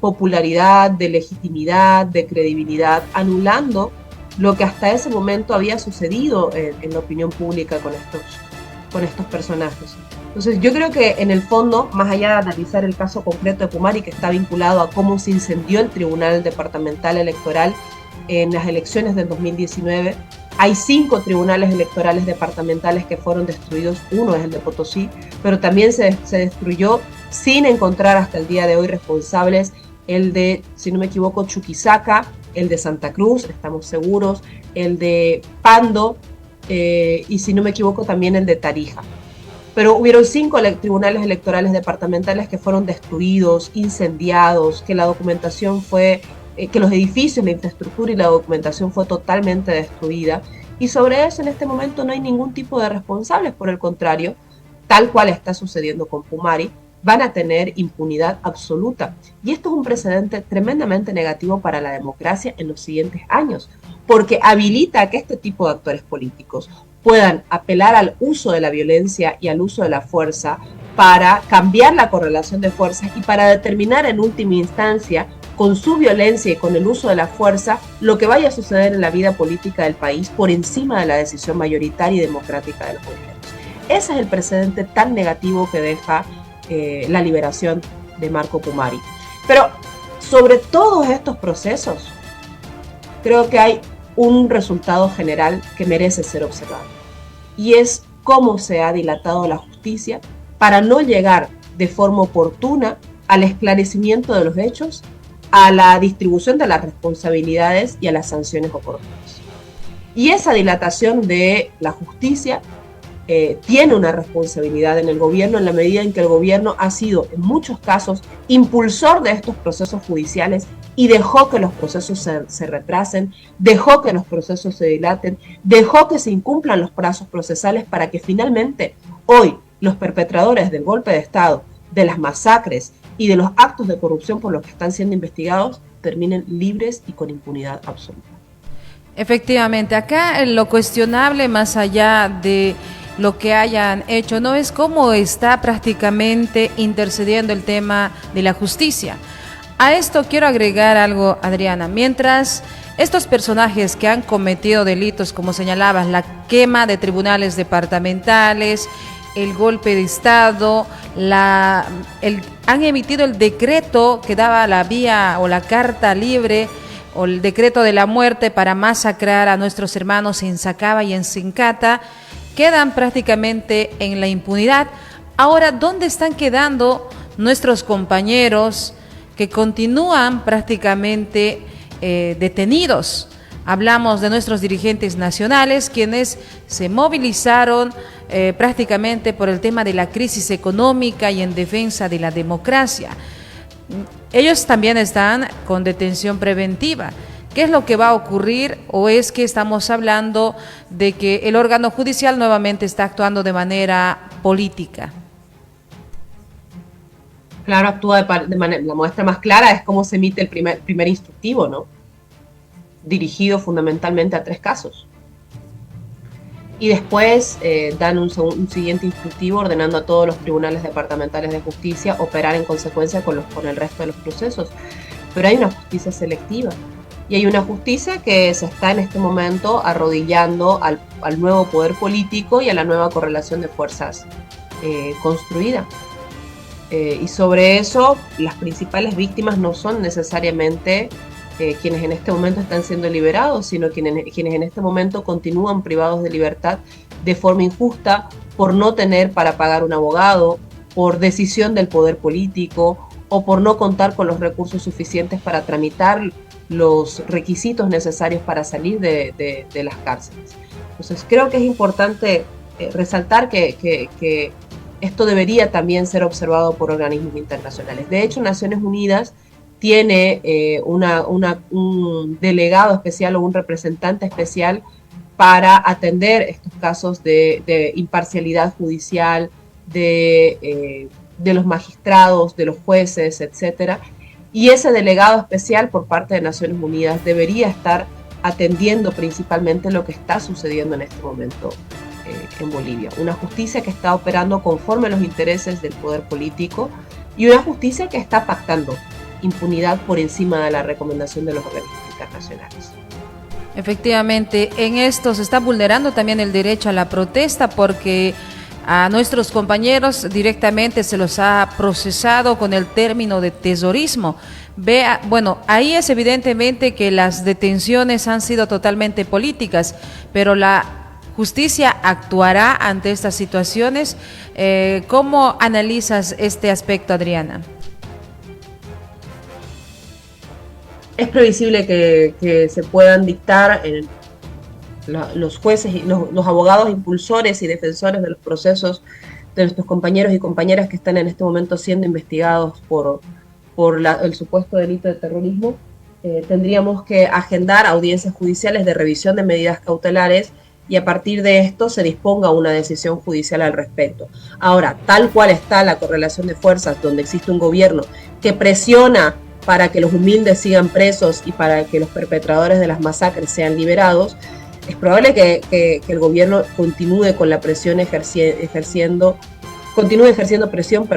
popularidad, de legitimidad, de credibilidad, anulando lo que hasta ese momento había sucedido en la opinión pública con estos personajes. Entonces yo creo que en el fondo, más allá de analizar el caso concreto de Pumari, que está vinculado a cómo se incendió el Tribunal Departamental Electoral en las elecciones del 2019, hay 5 tribunales electorales departamentales que fueron destruidos, uno es el de Potosí, pero también se destruyó sin encontrar hasta el día de hoy responsables, el de, si no me equivoco, Chuquisaca, el de Santa Cruz, estamos seguros, el de Pando y si no me equivoco también el de Tarija. Pero hubieron 5 tribunales electorales departamentales que fueron destruidos, incendiados, que la documentación fue, que los edificios, la infraestructura y la documentación fue totalmente destruida. Y sobre eso en este momento no hay ningún tipo de responsables, por el contrario, tal cual está sucediendo con Pumari, van a tener impunidad absoluta. Y esto es un precedente tremendamente negativo para la democracia en los siguientes años, porque habilita que este tipo de actores políticos puedan apelar al uso de la violencia y al uso de la fuerza para cambiar la correlación de fuerzas y para determinar en última instancia, con su violencia y con el uso de la fuerza, lo que vaya a suceder en la vida política del país por encima de la decisión mayoritaria y democrática de los gobiernos. Ese es el precedente tan negativo que deja la liberación de Marco Pumari. Pero sobre todos estos procesos, creo que hay un resultado general que merece ser observado, y es cómo se ha dilatado la justicia para no llegar de forma oportuna al esclarecimiento de los hechos, a la distribución de las responsabilidades y a las sanciones oportunas. Y esa dilatación de la justicia tiene una responsabilidad en el gobierno en la medida en que el gobierno ha sido en muchos casos impulsor de estos procesos judiciales y dejó que los procesos se retrasen, dejó que los procesos se dilaten, dejó que se incumplan los plazos procesales para que finalmente hoy los perpetradores del golpe de Estado, de las masacres y de los actos de corrupción por los que están siendo investigados terminen libres y con impunidad absoluta. Efectivamente, acá lo cuestionable más allá de lo que hayan hecho, no es cómo está prácticamente intercediendo el tema de la justicia. A esto quiero agregar algo, Adriana. Mientras estos personajes que han cometido delitos, como señalabas, la quema de tribunales departamentales, el golpe de Estado, han emitido el decreto que daba la vía o la carta libre o el decreto de la muerte para masacrar a nuestros hermanos en Sacaba y en Sincata, quedan prácticamente en la impunidad. Ahora, ¿dónde están quedando nuestros compañeros que continúan prácticamente detenidos? Hablamos de nuestros dirigentes nacionales, quienes se movilizaron prácticamente por el tema de la crisis económica y en defensa de la democracia. Ellos también están con detención preventiva. ¿Qué es lo que va a ocurrir? ¿O es que estamos hablando de que el órgano judicial nuevamente está actuando de manera política? Claro, actúa de manera, la muestra más clara es cómo se emite el primer instructivo, ¿no? Dirigido fundamentalmente a 3 casos. Y después dan un siguiente instructivo ordenando a todos los tribunales departamentales de justicia operar en consecuencia con el resto de los procesos. Pero hay una justicia selectiva. Y hay una justicia que se está en este momento arrodillando al nuevo poder político y a la nueva correlación de fuerzas construida. Y sobre eso, las principales víctimas no son necesariamente quienes en este momento están siendo liberados, sino quienes en este momento continúan privados de libertad de forma injusta por no tener para pagar un abogado, por decisión del poder político o por no contar con los recursos suficientes para tramitar los requisitos necesarios para salir de las cárceles. Entonces creo que es importante resaltar que esto debería también ser observado por organismos internacionales. De hecho, Naciones Unidas tiene un delegado especial o un representante especial para atender estos casos de imparcialidad judicial, de los magistrados, de los jueces, etcétera. Y ese delegado especial por parte de Naciones Unidas debería estar atendiendo principalmente lo que está sucediendo en este momento en Bolivia. Una justicia que está operando conforme a los intereses del poder político y una justicia que está pactando impunidad por encima de la recomendación de los organismos internacionales. Efectivamente, en esto se está vulnerando también el derecho a la protesta porque a nuestros compañeros directamente se los ha procesado con el término de terrorismo. Bueno, ahí es evidentemente que las detenciones han sido totalmente políticas, pero la justicia actuará ante estas situaciones. ¿Cómo analizas este aspecto, Adriana? Es previsible que se puedan dictar los jueces y los abogados impulsores y defensores de los procesos de nuestros compañeros y compañeras que están en este momento siendo investigados por el supuesto delito de terrorismo. Tendríamos que agendar audiencias judiciales de revisión de medidas cautelares y a partir de esto se disponga una decisión judicial al respecto. Ahora, tal cual está la correlación de fuerzas, donde existe un gobierno que presiona para que los humildes sigan presos y para que los perpetradores de las masacres sean liberados, es probable que el gobierno continúe con la presión continúe ejerciendo presión,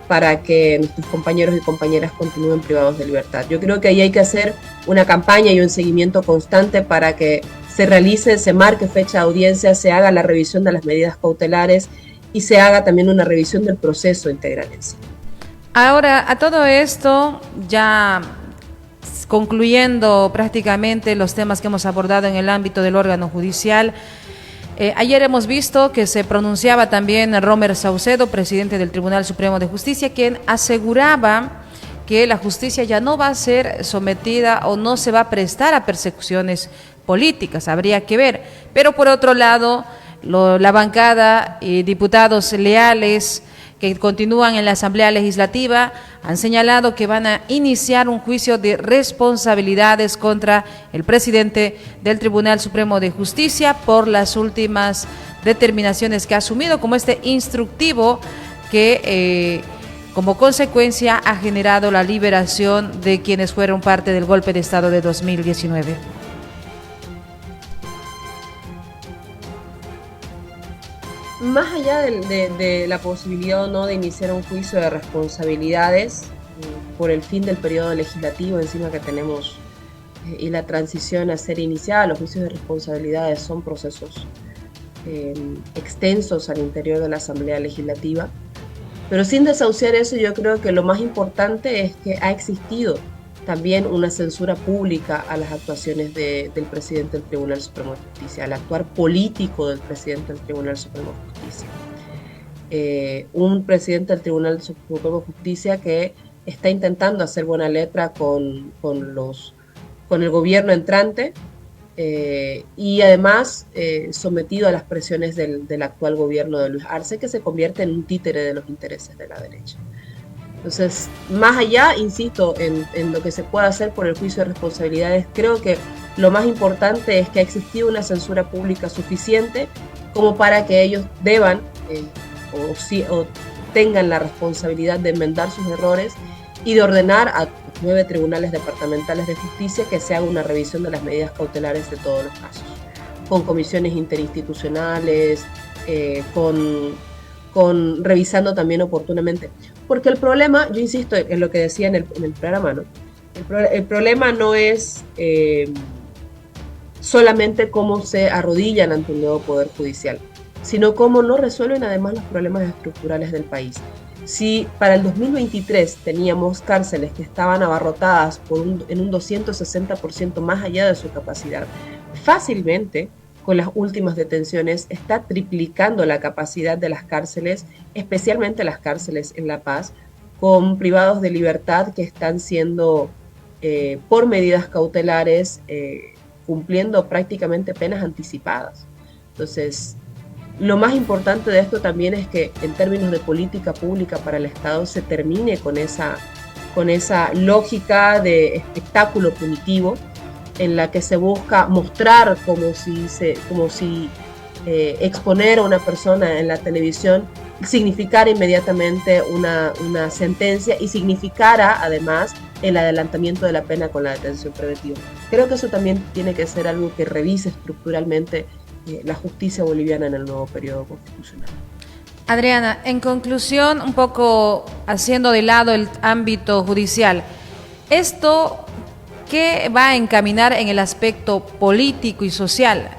para que nuestros compañeros y compañeras continúen privados de libertad. Yo creo que ahí hay que hacer una campaña y un seguimiento constante para que se realice, se marque fecha de audiencia, se haga la revisión de las medidas cautelares y se haga también una revisión del proceso integral en sí. Ahora, a todo esto, ya concluyendo prácticamente los temas que hemos abordado en el ámbito del órgano judicial, ayer hemos visto que se pronunciaba también Romer Saucedo, presidente del Tribunal Supremo de Justicia, quien aseguraba que la justicia ya no va a ser sometida o no se va a prestar a persecuciones políticas, habría que ver. Pero por otro lado, la bancada y diputados leales que continúan en la Asamblea Legislativa han señalado que van a iniciar un juicio de responsabilidades contra el presidente del Tribunal Supremo de Justicia por las últimas determinaciones que ha asumido, como este instructivo que como consecuencia ha generado la liberación de quienes fueron parte del golpe de Estado de 2019. Más allá de la posibilidad o no de iniciar un juicio de responsabilidades por el fin del periodo legislativo encima que tenemos y la transición a ser iniciada, los juicios de responsabilidades son procesos extensos al interior de la Asamblea Legislativa, pero sin desahuciar eso, yo creo que lo más importante es que ha existido también una censura pública a las actuaciones del presidente del Tribunal Supremo de Justicia, al actuar político del presidente del Tribunal Supremo de Justicia. Un presidente del Tribunal Supremo de Justicia que está intentando hacer buena letra con el gobierno entrante y además sometido a las presiones del actual gobierno de Luis Arce, que se convierte en un títere de los intereses de la derecha. Entonces, más allá, insisto, en lo que se pueda hacer por el juicio de responsabilidades, creo que lo más importante es que ha existido una censura pública suficiente como para que ellos deban o tengan la responsabilidad de enmendar sus errores y de ordenar a 9 tribunales departamentales de justicia que se haga una revisión de las medidas cautelares de todos los casos, con comisiones interinstitucionales, revisando también oportunamente. Porque el problema, yo insisto en lo que decía en el programa, ¿no? El problema no es solamente cómo se arrodillan ante un nuevo poder judicial, sino cómo no resuelven además los problemas estructurales del país. Si para el 2023 teníamos cárceles que estaban abarrotadas en un 260% más allá de su capacidad, fácilmente con las últimas detenciones está triplicando la capacidad de las cárceles, especialmente las cárceles en La Paz, con privados de libertad que están siendo, por medidas cautelares, cumpliendo prácticamente penas anticipadas. Entonces, lo más importante de esto también es que en términos de política pública para el Estado se termine con esa lógica de espectáculo punitivo en la que se busca mostrar como si exponer a una persona en la televisión significara inmediatamente una sentencia y significara además el adelantamiento de la pena con la detención preventiva. Creo que eso también tiene que ser algo que revise estructuralmente la justicia boliviana en el nuevo periodo constitucional. Adriana, en conclusión, un poco haciendo de lado el ámbito judicial, ¿esto qué va a encaminar en el aspecto político y social?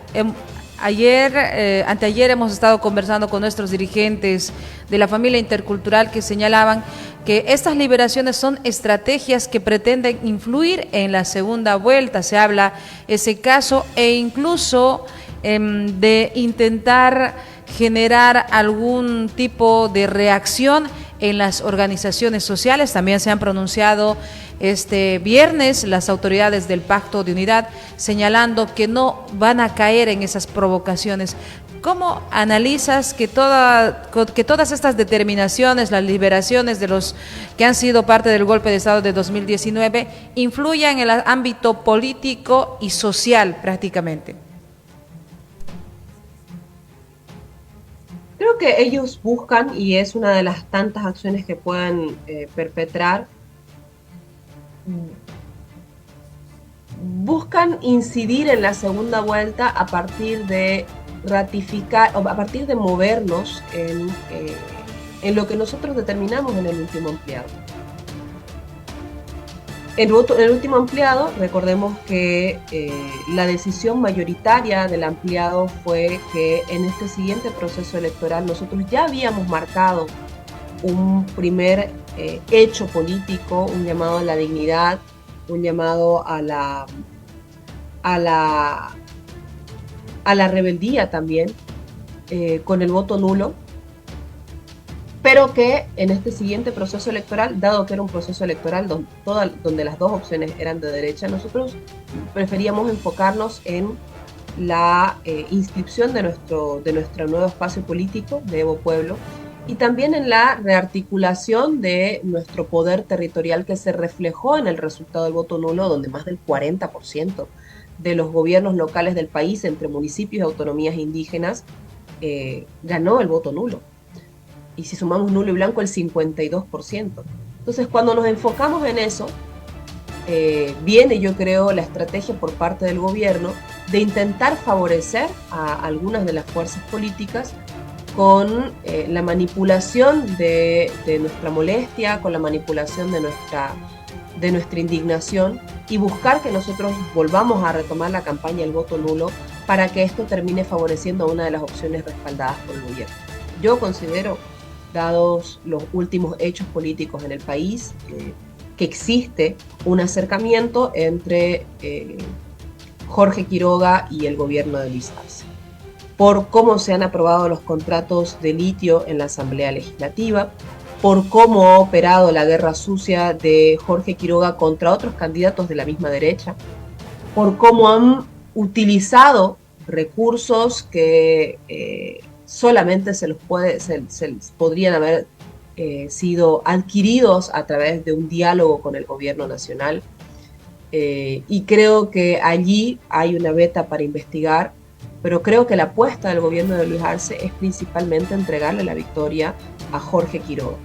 Anteayer hemos estado conversando con nuestros dirigentes de la familia intercultural que señalaban que estas liberaciones son estrategias que pretenden influir en la segunda vuelta. Se habla ese caso e incluso de intentar generar algún tipo de reacción en las organizaciones sociales. También se han pronunciado este viernes las autoridades del Pacto de Unidad señalando que no van a caer en esas provocaciones. ¿Cómo analizas que todas estas determinaciones, las liberaciones de los que han sido parte del golpe de Estado de 2019, influyan en el ámbito político y social prácticamente? Creo que ellos buscan, y es una de las tantas acciones que puedan perpetrar, buscan incidir en la segunda vuelta a partir de ratificar, o a partir de movernos en lo que nosotros determinamos en el último ampliado. En el último ampliado, recordemos que la decisión mayoritaria del ampliado fue que en este siguiente proceso electoral nosotros ya habíamos marcado un primer hecho político, un llamado a la dignidad, un llamado a la rebeldía también, con el voto nulo, pero que en este siguiente proceso electoral, dado que era un proceso electoral donde las dos opciones eran de derecha, nosotros preferíamos enfocarnos en la inscripción de nuestro nuevo espacio político, de Evo Pueblo, y también en la rearticulación de nuestro poder territorial que se reflejó en el resultado del voto nulo, donde más del 40% de los gobiernos locales del país, entre municipios y autonomías indígenas, ganó el voto nulo. Y si sumamos nulo y blanco, el 52%. Entonces, cuando nos enfocamos en eso, viene, yo creo, la estrategia por parte del gobierno de intentar favorecer a algunas de las fuerzas políticas con la manipulación de nuestra molestia, con la manipulación de nuestra indignación, y buscar que nosotros volvamos a retomar la campaña del voto nulo para que esto termine favoreciendo a una de las opciones respaldadas por el gobierno. Yo considero, dados los últimos hechos políticos en el país, que existe un acercamiento entre Jorge Quiroga y el gobierno de Luis Arce, por cómo se han aprobado los contratos de litio en la Asamblea Legislativa, por cómo ha operado la guerra sucia de Jorge Quiroga contra otros candidatos de la misma derecha, por cómo han utilizado recursos que solamente se podrían haber sido adquiridos a través de un diálogo con el gobierno nacional. Y creo que allí hay una veta para investigar, pero creo que la apuesta del gobierno de Luis Arce es principalmente entregarle la victoria a Jorge Quiroga.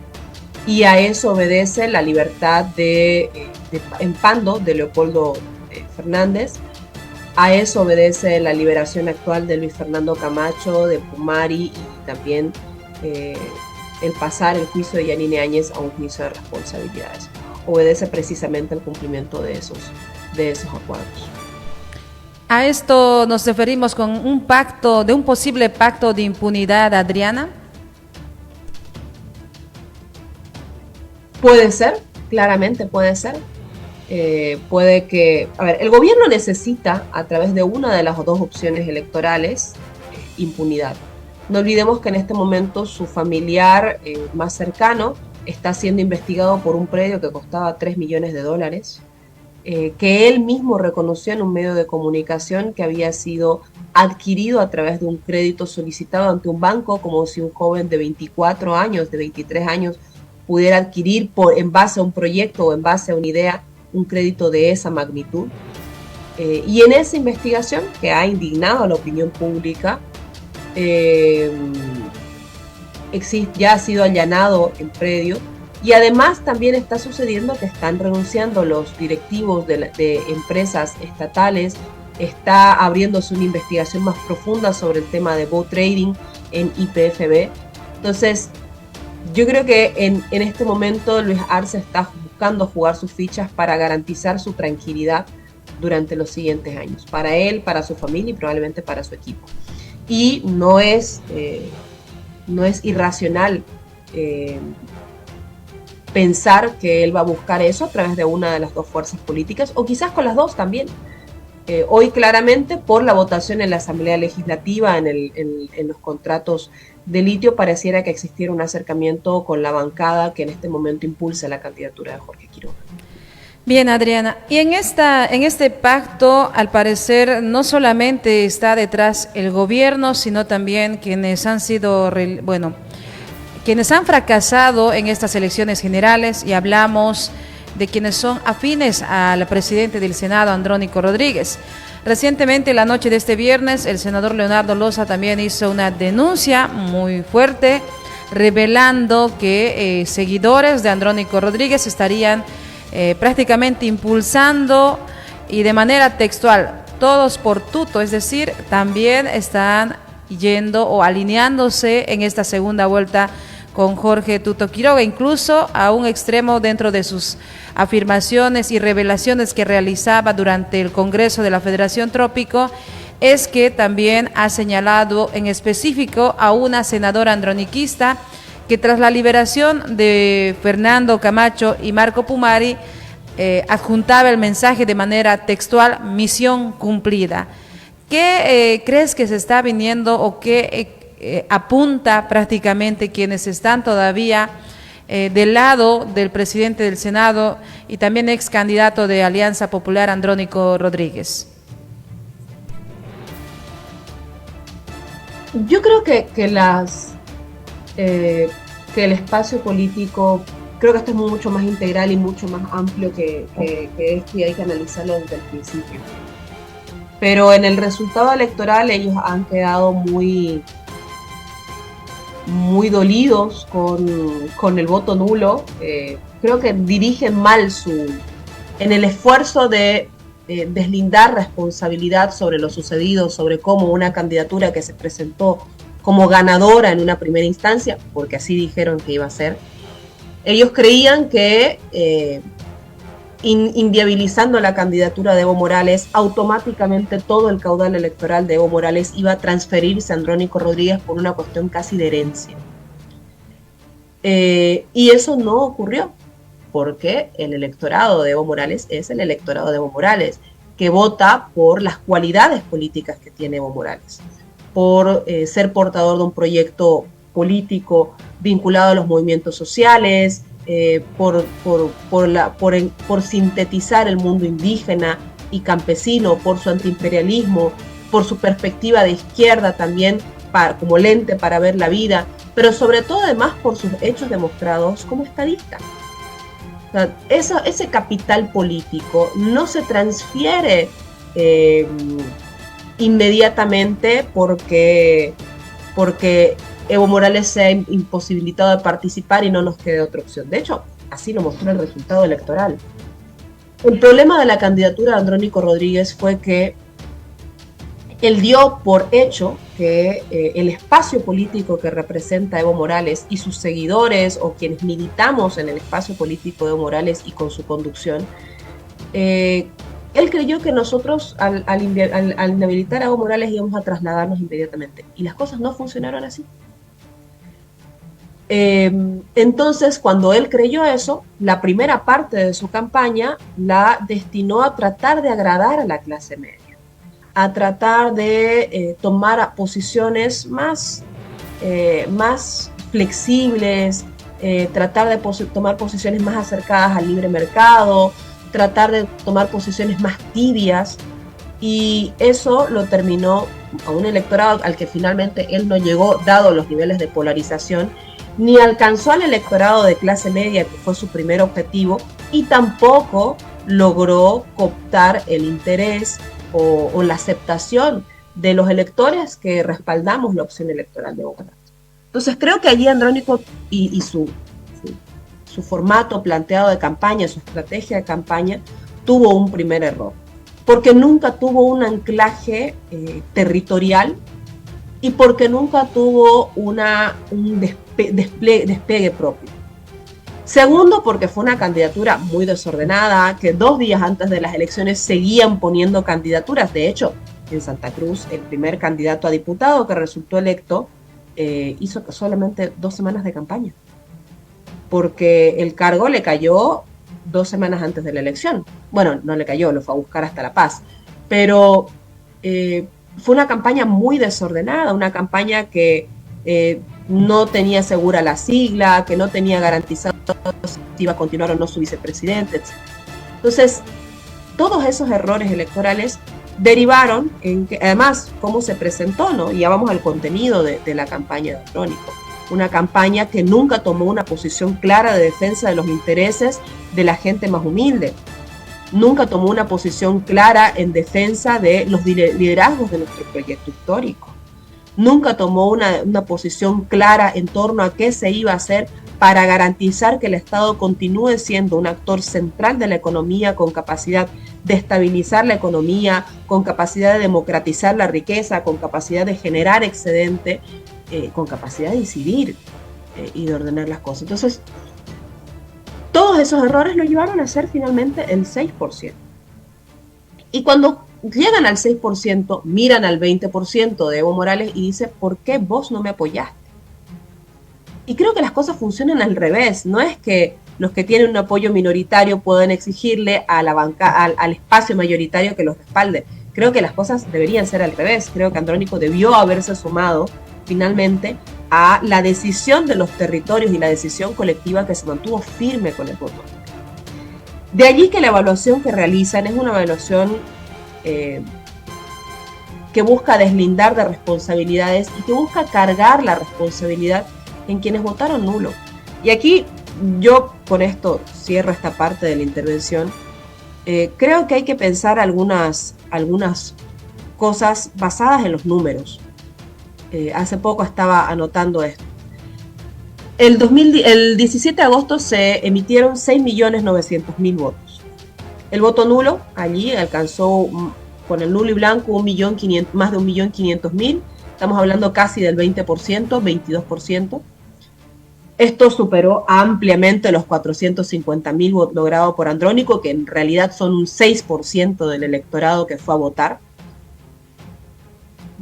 Y a eso obedece la libertad en Pando de Leopoldo Fernández. A eso obedece la liberación actual de Luis Fernando Camacho, de Pumari, y también el pasar el juicio de Yanine Áñez a un juicio de responsabilidades. Obedece precisamente al cumplimiento de esos acuerdos. A esto nos referimos con un posible pacto de impunidad, Adriana. Puede ser, claramente puede ser. Puede que, el gobierno necesita, a través de una de las dos opciones electorales, impunidad. No olvidemos que en este momento su familiar más cercano está siendo investigado por un predio que costaba $3 millones, que él mismo reconoció en un medio de comunicación que había sido adquirido a través de un crédito solicitado ante un banco, como si un joven de 24 años, de 23 años, pudiera adquirir en base a un proyecto o en base a una idea un crédito de esa magnitud. Y en esa investigación, que ha indignado a la opinión pública, ya ha sido allanado el predio. Y además también está sucediendo que están renunciando los directivos de empresas estatales, está abriéndose una investigación más profunda sobre el tema de boat trading en YPFB. Entonces, yo creo que en este momento Luis Arce está buscando jugar sus fichas para garantizar su tranquilidad durante los siguientes años, para él, para su familia y probablemente para su equipo. Y no es irracional pensar que él va a buscar eso a través de una de las dos fuerzas políticas, o quizás con las dos también. Hoy claramente, por la votación en la Asamblea Legislativa en los contratos de litio, pareciera que existiera un acercamiento con la bancada que en este momento impulsa la candidatura de Jorge Quiroga. Bien, Adriana, y en este pacto, al parecer, no solamente está detrás el gobierno, sino también quienes han fracasado en estas elecciones generales, y hablamos de quienes son afines al presidente del Senado, Andrónico Rodríguez. Recientemente, la noche de este viernes, el senador Leonardo Loza también hizo una denuncia muy fuerte, revelando que seguidores de Andrónico Rodríguez estarían prácticamente impulsando, y de manera textual, todos por tuto, es decir, también están yendo o alineándose en esta segunda vuelta con Jorge Tuto Quiroga, incluso a un extremo dentro de sus afirmaciones y revelaciones que realizaba durante el Congreso de la Federación Trópico, es que también ha señalado en específico a una senadora androniquista que tras la liberación de Fernando Camacho y Marco Pumari adjuntaba el mensaje de manera textual: misión cumplida. ¿Qué crees que se está viniendo o qué apunta prácticamente quienes están todavía del lado del presidente del Senado y también ex candidato de Alianza Popular, Andrónico Rodríguez? Yo creo que el espacio político, creo que esto es mucho más integral y mucho más amplio que esto, y hay que analizarlo desde el principio. Pero en el resultado electoral ellos han quedado muy dolidos con el voto nulo. Creo que dirigen mal en el esfuerzo de deslindar responsabilidad sobre lo sucedido, sobre cómo una candidatura que se presentó como ganadora en una primera instancia, porque así dijeron que iba a ser, ellos creían que inviabilizando la candidatura de Evo Morales, automáticamente todo el caudal electoral de Evo Morales iba a transferirse a Andrónico Rodríguez por una cuestión casi de herencia. Y eso no ocurrió, porque el electorado de Evo Morales es el electorado de Evo Morales, que vota por las cualidades políticas que tiene Evo Morales, por ser portador de un proyecto político vinculado a los movimientos sociales, por sintetizar el mundo indígena y campesino, por su antiimperialismo, por su perspectiva de izquierda también como lente para ver la vida, pero sobre todo además por sus hechos demostrados como estadista. O sea, ese capital político no se transfiere inmediatamente porque Evo Morales se ha imposibilitado de participar y no nos quede otra opción. De hecho, así lo mostró el resultado electoral. El problema de la candidatura de Andrónico Rodríguez fue que él dio por hecho que el espacio político que representa Evo Morales y sus seguidores, o quienes militamos en el espacio político de Evo Morales y con su conducción, él creyó que nosotros al inhabilitar a Evo Morales íbamos a trasladarnos inmediatamente, y las cosas no funcionaron así. Entonces, cuando él creyó eso, la primera parte de su campaña la destinó a tratar de agradar a la clase media, a tratar de tomar posiciones más flexibles, tratar de tomar posiciones más acercadas al libre mercado, tratar de tomar posiciones más tibias, y eso lo terminó a un electorado al que finalmente él no llegó, dado los niveles de polarización, ni alcanzó al electorado de clase media, que fue su primer objetivo, y tampoco logró cooptar el interés o la aceptación de los electores que respaldamos la opción electoral de Bogotá. Entonces creo que allí Andrónico y su formato planteado de campaña, su estrategia de campaña, tuvo un primer error, porque nunca tuvo un anclaje territorial y porque nunca tuvo un despegue propio. Segundo, porque fue una candidatura muy desordenada, que 2 días antes de las elecciones seguían poniendo candidaturas. De hecho, en Santa Cruz, el primer candidato a diputado que resultó electo hizo solamente 2 semanas de campaña, porque el cargo le cayó 2 semanas antes de la elección. Bueno, no le cayó, lo fue a buscar hasta La Paz. Pero fue una campaña muy desordenada, una campaña que no tenía segura la sigla, que no tenía garantizado si iba a continuar o no su vicepresidente, etc. Entonces, todos esos errores electorales derivaron en que, además, cómo se presentó, ¿no? Y ya vamos al contenido de la campaña de Andrónico. Una campaña que nunca tomó una posición clara de defensa de los intereses de la gente más humilde. Nunca tomó una posición clara en defensa de los liderazgos de nuestro proyecto histórico. Nunca tomó una posición clara en torno a qué se iba a hacer para garantizar que el Estado continúe siendo un actor central de la economía, con capacidad de estabilizar la economía, con capacidad de democratizar la riqueza, con capacidad de generar excedente, con capacidad de incidir y de ordenar las cosas. Entonces, todos esos errores lo llevaron a ser finalmente el 6%. Y cuando llegan al 6%, miran al 20% de Evo Morales y dicen, ¿por qué vos no me apoyaste? Y creo que las cosas funcionan al revés. No es que los que tienen un apoyo minoritario puedan exigirle a la banca, al espacio mayoritario que los respalde. Creo que las cosas deberían ser al revés. Creo que Andrónico debió haberse sumado finalmente a la decisión de los territorios y la decisión colectiva que se mantuvo firme con el voto. De allí que la evaluación que realizan es una evaluación que busca deslindar de responsabilidades y que busca cargar la responsabilidad en quienes votaron nulo. Y aquí yo con esto cierro esta parte de la intervención. Creo que hay que pensar algunas cosas basadas en los números. Hace poco estaba anotando esto. El 17 de agosto se emitieron 6.900.000 votos. El voto nulo allí alcanzó, con el nulo y blanco, más de 1.500.000. Estamos hablando casi del 20%, 22%. Esto superó ampliamente los 450.000 votos logrados por Andrónico, que en realidad son un 6% del electorado que fue a votar.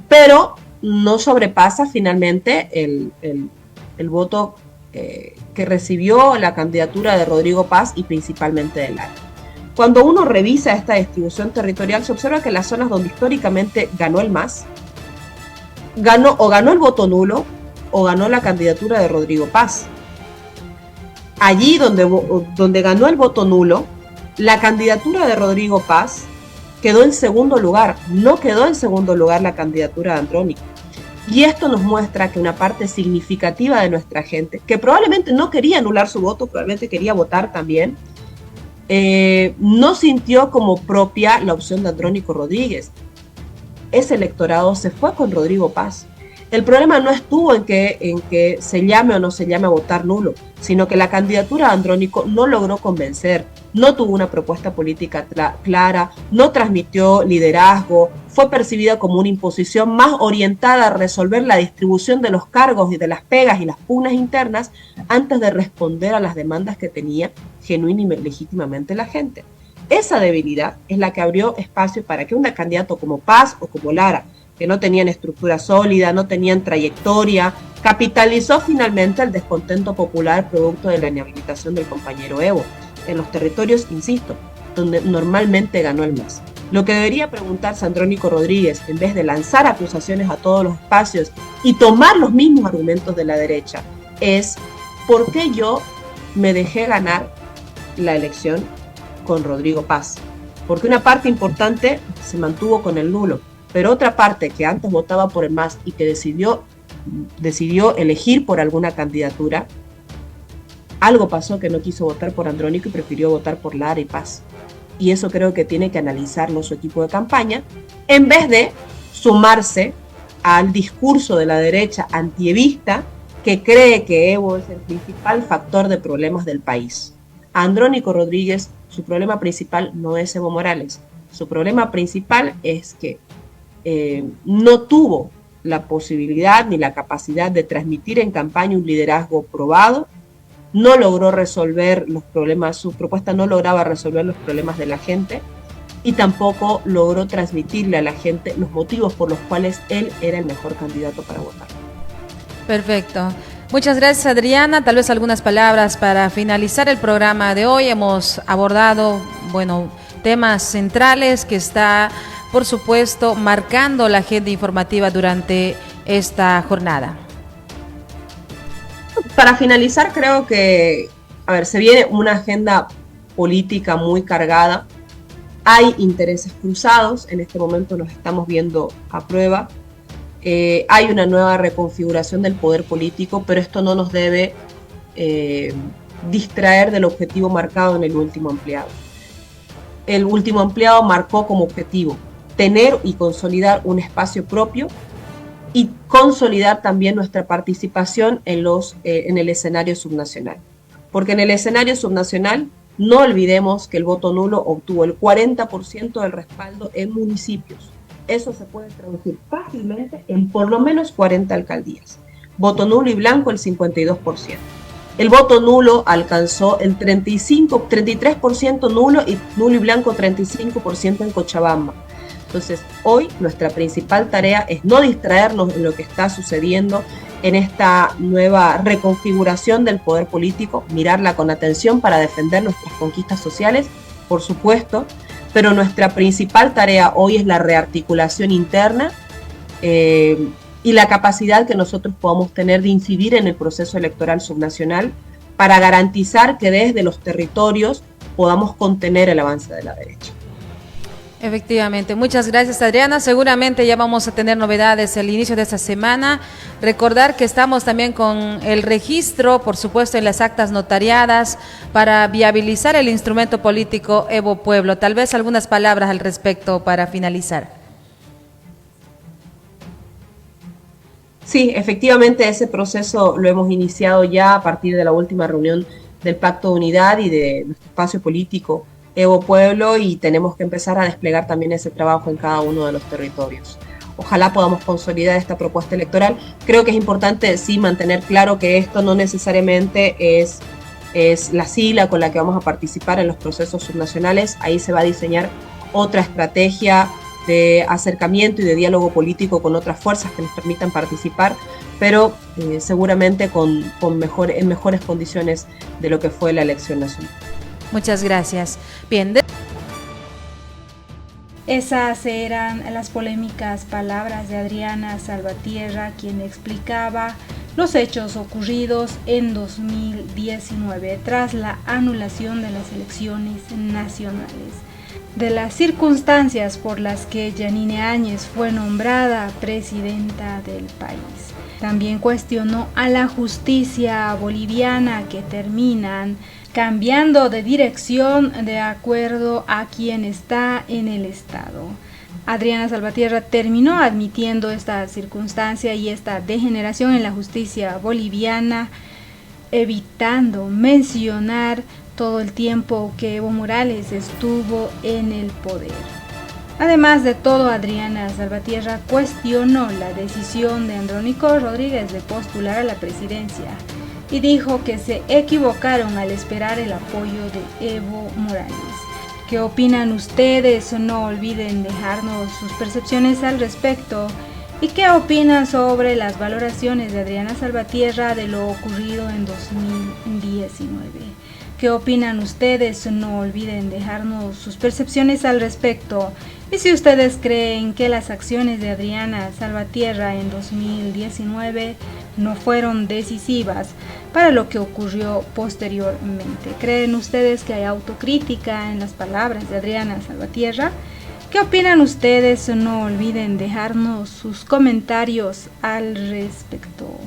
Pero no sobrepasa finalmente el voto que recibió la candidatura de Rodrigo Paz y principalmente de Lara. Cuando uno revisa esta distribución territorial, se observa que las zonas donde históricamente ganó el MAS, ganó el voto nulo o ganó la candidatura de Rodrigo Paz. Allí donde ganó el voto nulo, la candidatura de Rodrigo Paz quedó en segundo lugar, no quedó en segundo lugar la candidatura de Andrónico. Y esto nos muestra que una parte significativa de nuestra gente, que probablemente no quería anular su voto, probablemente quería votar también, no sintió como propia la opción de Andrónico Rodríguez. Ese electorado se fue con Rodrigo Paz. El problema no estuvo en que se llame o no se llame a votar nulo, sino que la candidatura de Andrónico no logró convencer, no tuvo una propuesta política clara, no transmitió liderazgo, fue percibida como una imposición más orientada a resolver la distribución de los cargos y de las pegas y las pugnas internas antes de responder a las demandas que tenía genuina y legítimamente la gente. Esa debilidad es la que abrió espacio para que un candidato como Paz o como Lara, que no tenían estructura sólida, no tenían trayectoria, capitalizó finalmente el descontento popular producto de la inhabilitación del compañero Evo, en los territorios, insisto, donde normalmente ganó el MAS. Lo que debería preguntarse Andrónico Rodríguez, en vez de lanzar acusaciones a todos los espacios y tomar los mismos argumentos de la derecha, es ¿por qué yo me dejé ganar la elección con Rodrigo Paz? Porque una parte importante se mantuvo con el nulo, pero otra parte que antes votaba por el MAS y que decidió elegir por alguna candidatura, algo pasó que no quiso votar por Andrónico y prefirió votar por Lara y Paz. Y eso creo que tiene que analizarlo su equipo de campaña, en vez de sumarse al discurso de la derecha antievista que cree que Evo es el principal factor de problemas del país. A Andrónico Rodríguez, su problema principal no es Evo Morales. Su problema principal es que no tuvo la posibilidad ni la capacidad de transmitir en campaña un liderazgo probado, no logró resolver los problemas, su propuesta no lograba resolver los problemas de la gente y tampoco logró transmitirle a la gente los motivos por los cuales él era el mejor candidato para votar. Perfecto. Muchas gracias, Adriana. Tal vez algunas palabras para finalizar el programa de hoy. Hemos abordado, temas centrales que está, por supuesto, marcando la agenda informativa durante esta jornada. Para finalizar, creo que, se viene una agenda política muy cargada. Hay intereses cruzados, en este momento los estamos viendo a prueba. Hay una nueva reconfiguración del poder político, pero esto no nos debe distraer del objetivo marcado en el último ampliado. El último ampliado marcó como objetivo tener y consolidar un espacio propio y consolidar también nuestra participación en el escenario subnacional. Porque en el escenario subnacional, no olvidemos que el voto nulo obtuvo el 40% del respaldo en municipios. Eso se puede traducir fácilmente en por lo menos 40 alcaldías. Voto nulo y blanco el 52%. El voto nulo alcanzó el 33% nulo y blanco 35% en Cochabamba. Entonces, hoy nuestra principal tarea es no distraernos en lo que está sucediendo en esta nueva reconfiguración del poder político, mirarla con atención para defender nuestras conquistas sociales, por supuesto, pero nuestra principal tarea hoy es la rearticulación interna y la capacidad que nosotros podamos tener de incidir en el proceso electoral subnacional para garantizar que desde los territorios podamos contener el avance de la derecha. Efectivamente, muchas gracias, Adriana. Seguramente ya vamos a tener novedades al inicio de esta semana. Recordar que estamos también con el registro, por supuesto, en las actas notariadas para viabilizar el instrumento político Evo Pueblo. Tal vez algunas palabras al respecto para finalizar. Sí, efectivamente ese proceso lo hemos iniciado ya a partir de la última reunión del Pacto de Unidad y de nuestro espacio político Evo Pueblo, y tenemos que empezar a desplegar también ese trabajo en cada uno de los territorios. Ojalá podamos consolidar esta propuesta electoral. Creo que es importante sí mantener claro que esto no necesariamente es la sigla con la que vamos a participar en los procesos subnacionales. Ahí se va a diseñar otra estrategia de acercamiento y de diálogo político con otras fuerzas que nos permitan participar, pero seguramente en mejores condiciones de lo que fue la elección nacional. Muchas gracias. Bien. Esas eran las polémicas palabras de Adriana Salvatierra, quien explicaba los hechos ocurridos en 2019 tras la anulación de las elecciones nacionales, de las circunstancias por las que Yanine Áñez fue nombrada presidenta del país. También cuestionó a la justicia boliviana, que terminan cambiando de dirección de acuerdo a quien está en el Estado. Adriana Salvatierra terminó admitiendo esta circunstancia y esta degeneración en la justicia boliviana, evitando mencionar todo el tiempo que Evo Morales estuvo en el poder. Además de todo, Adriana Salvatierra cuestionó la decisión de Andrónico Rodríguez de postular a la presidencia y dijo que se equivocaron al esperar el apoyo de Evo Morales. ¿Qué opinan ustedes? No olviden dejarnos sus percepciones al respecto. ¿Y qué opinan sobre las valoraciones de Adriana Salvatierra de lo ocurrido en 2019? ¿Qué opinan ustedes? No olviden dejarnos sus percepciones al respecto. Y si ustedes creen que las acciones de Adriana Salvatierra en 2019 no fueron decisivas para lo que ocurrió posteriormente. ¿Creen ustedes que hay autocrítica en las palabras de Adriana Salvatierra? ¿Qué opinan ustedes? No olviden dejarnos sus comentarios al respecto.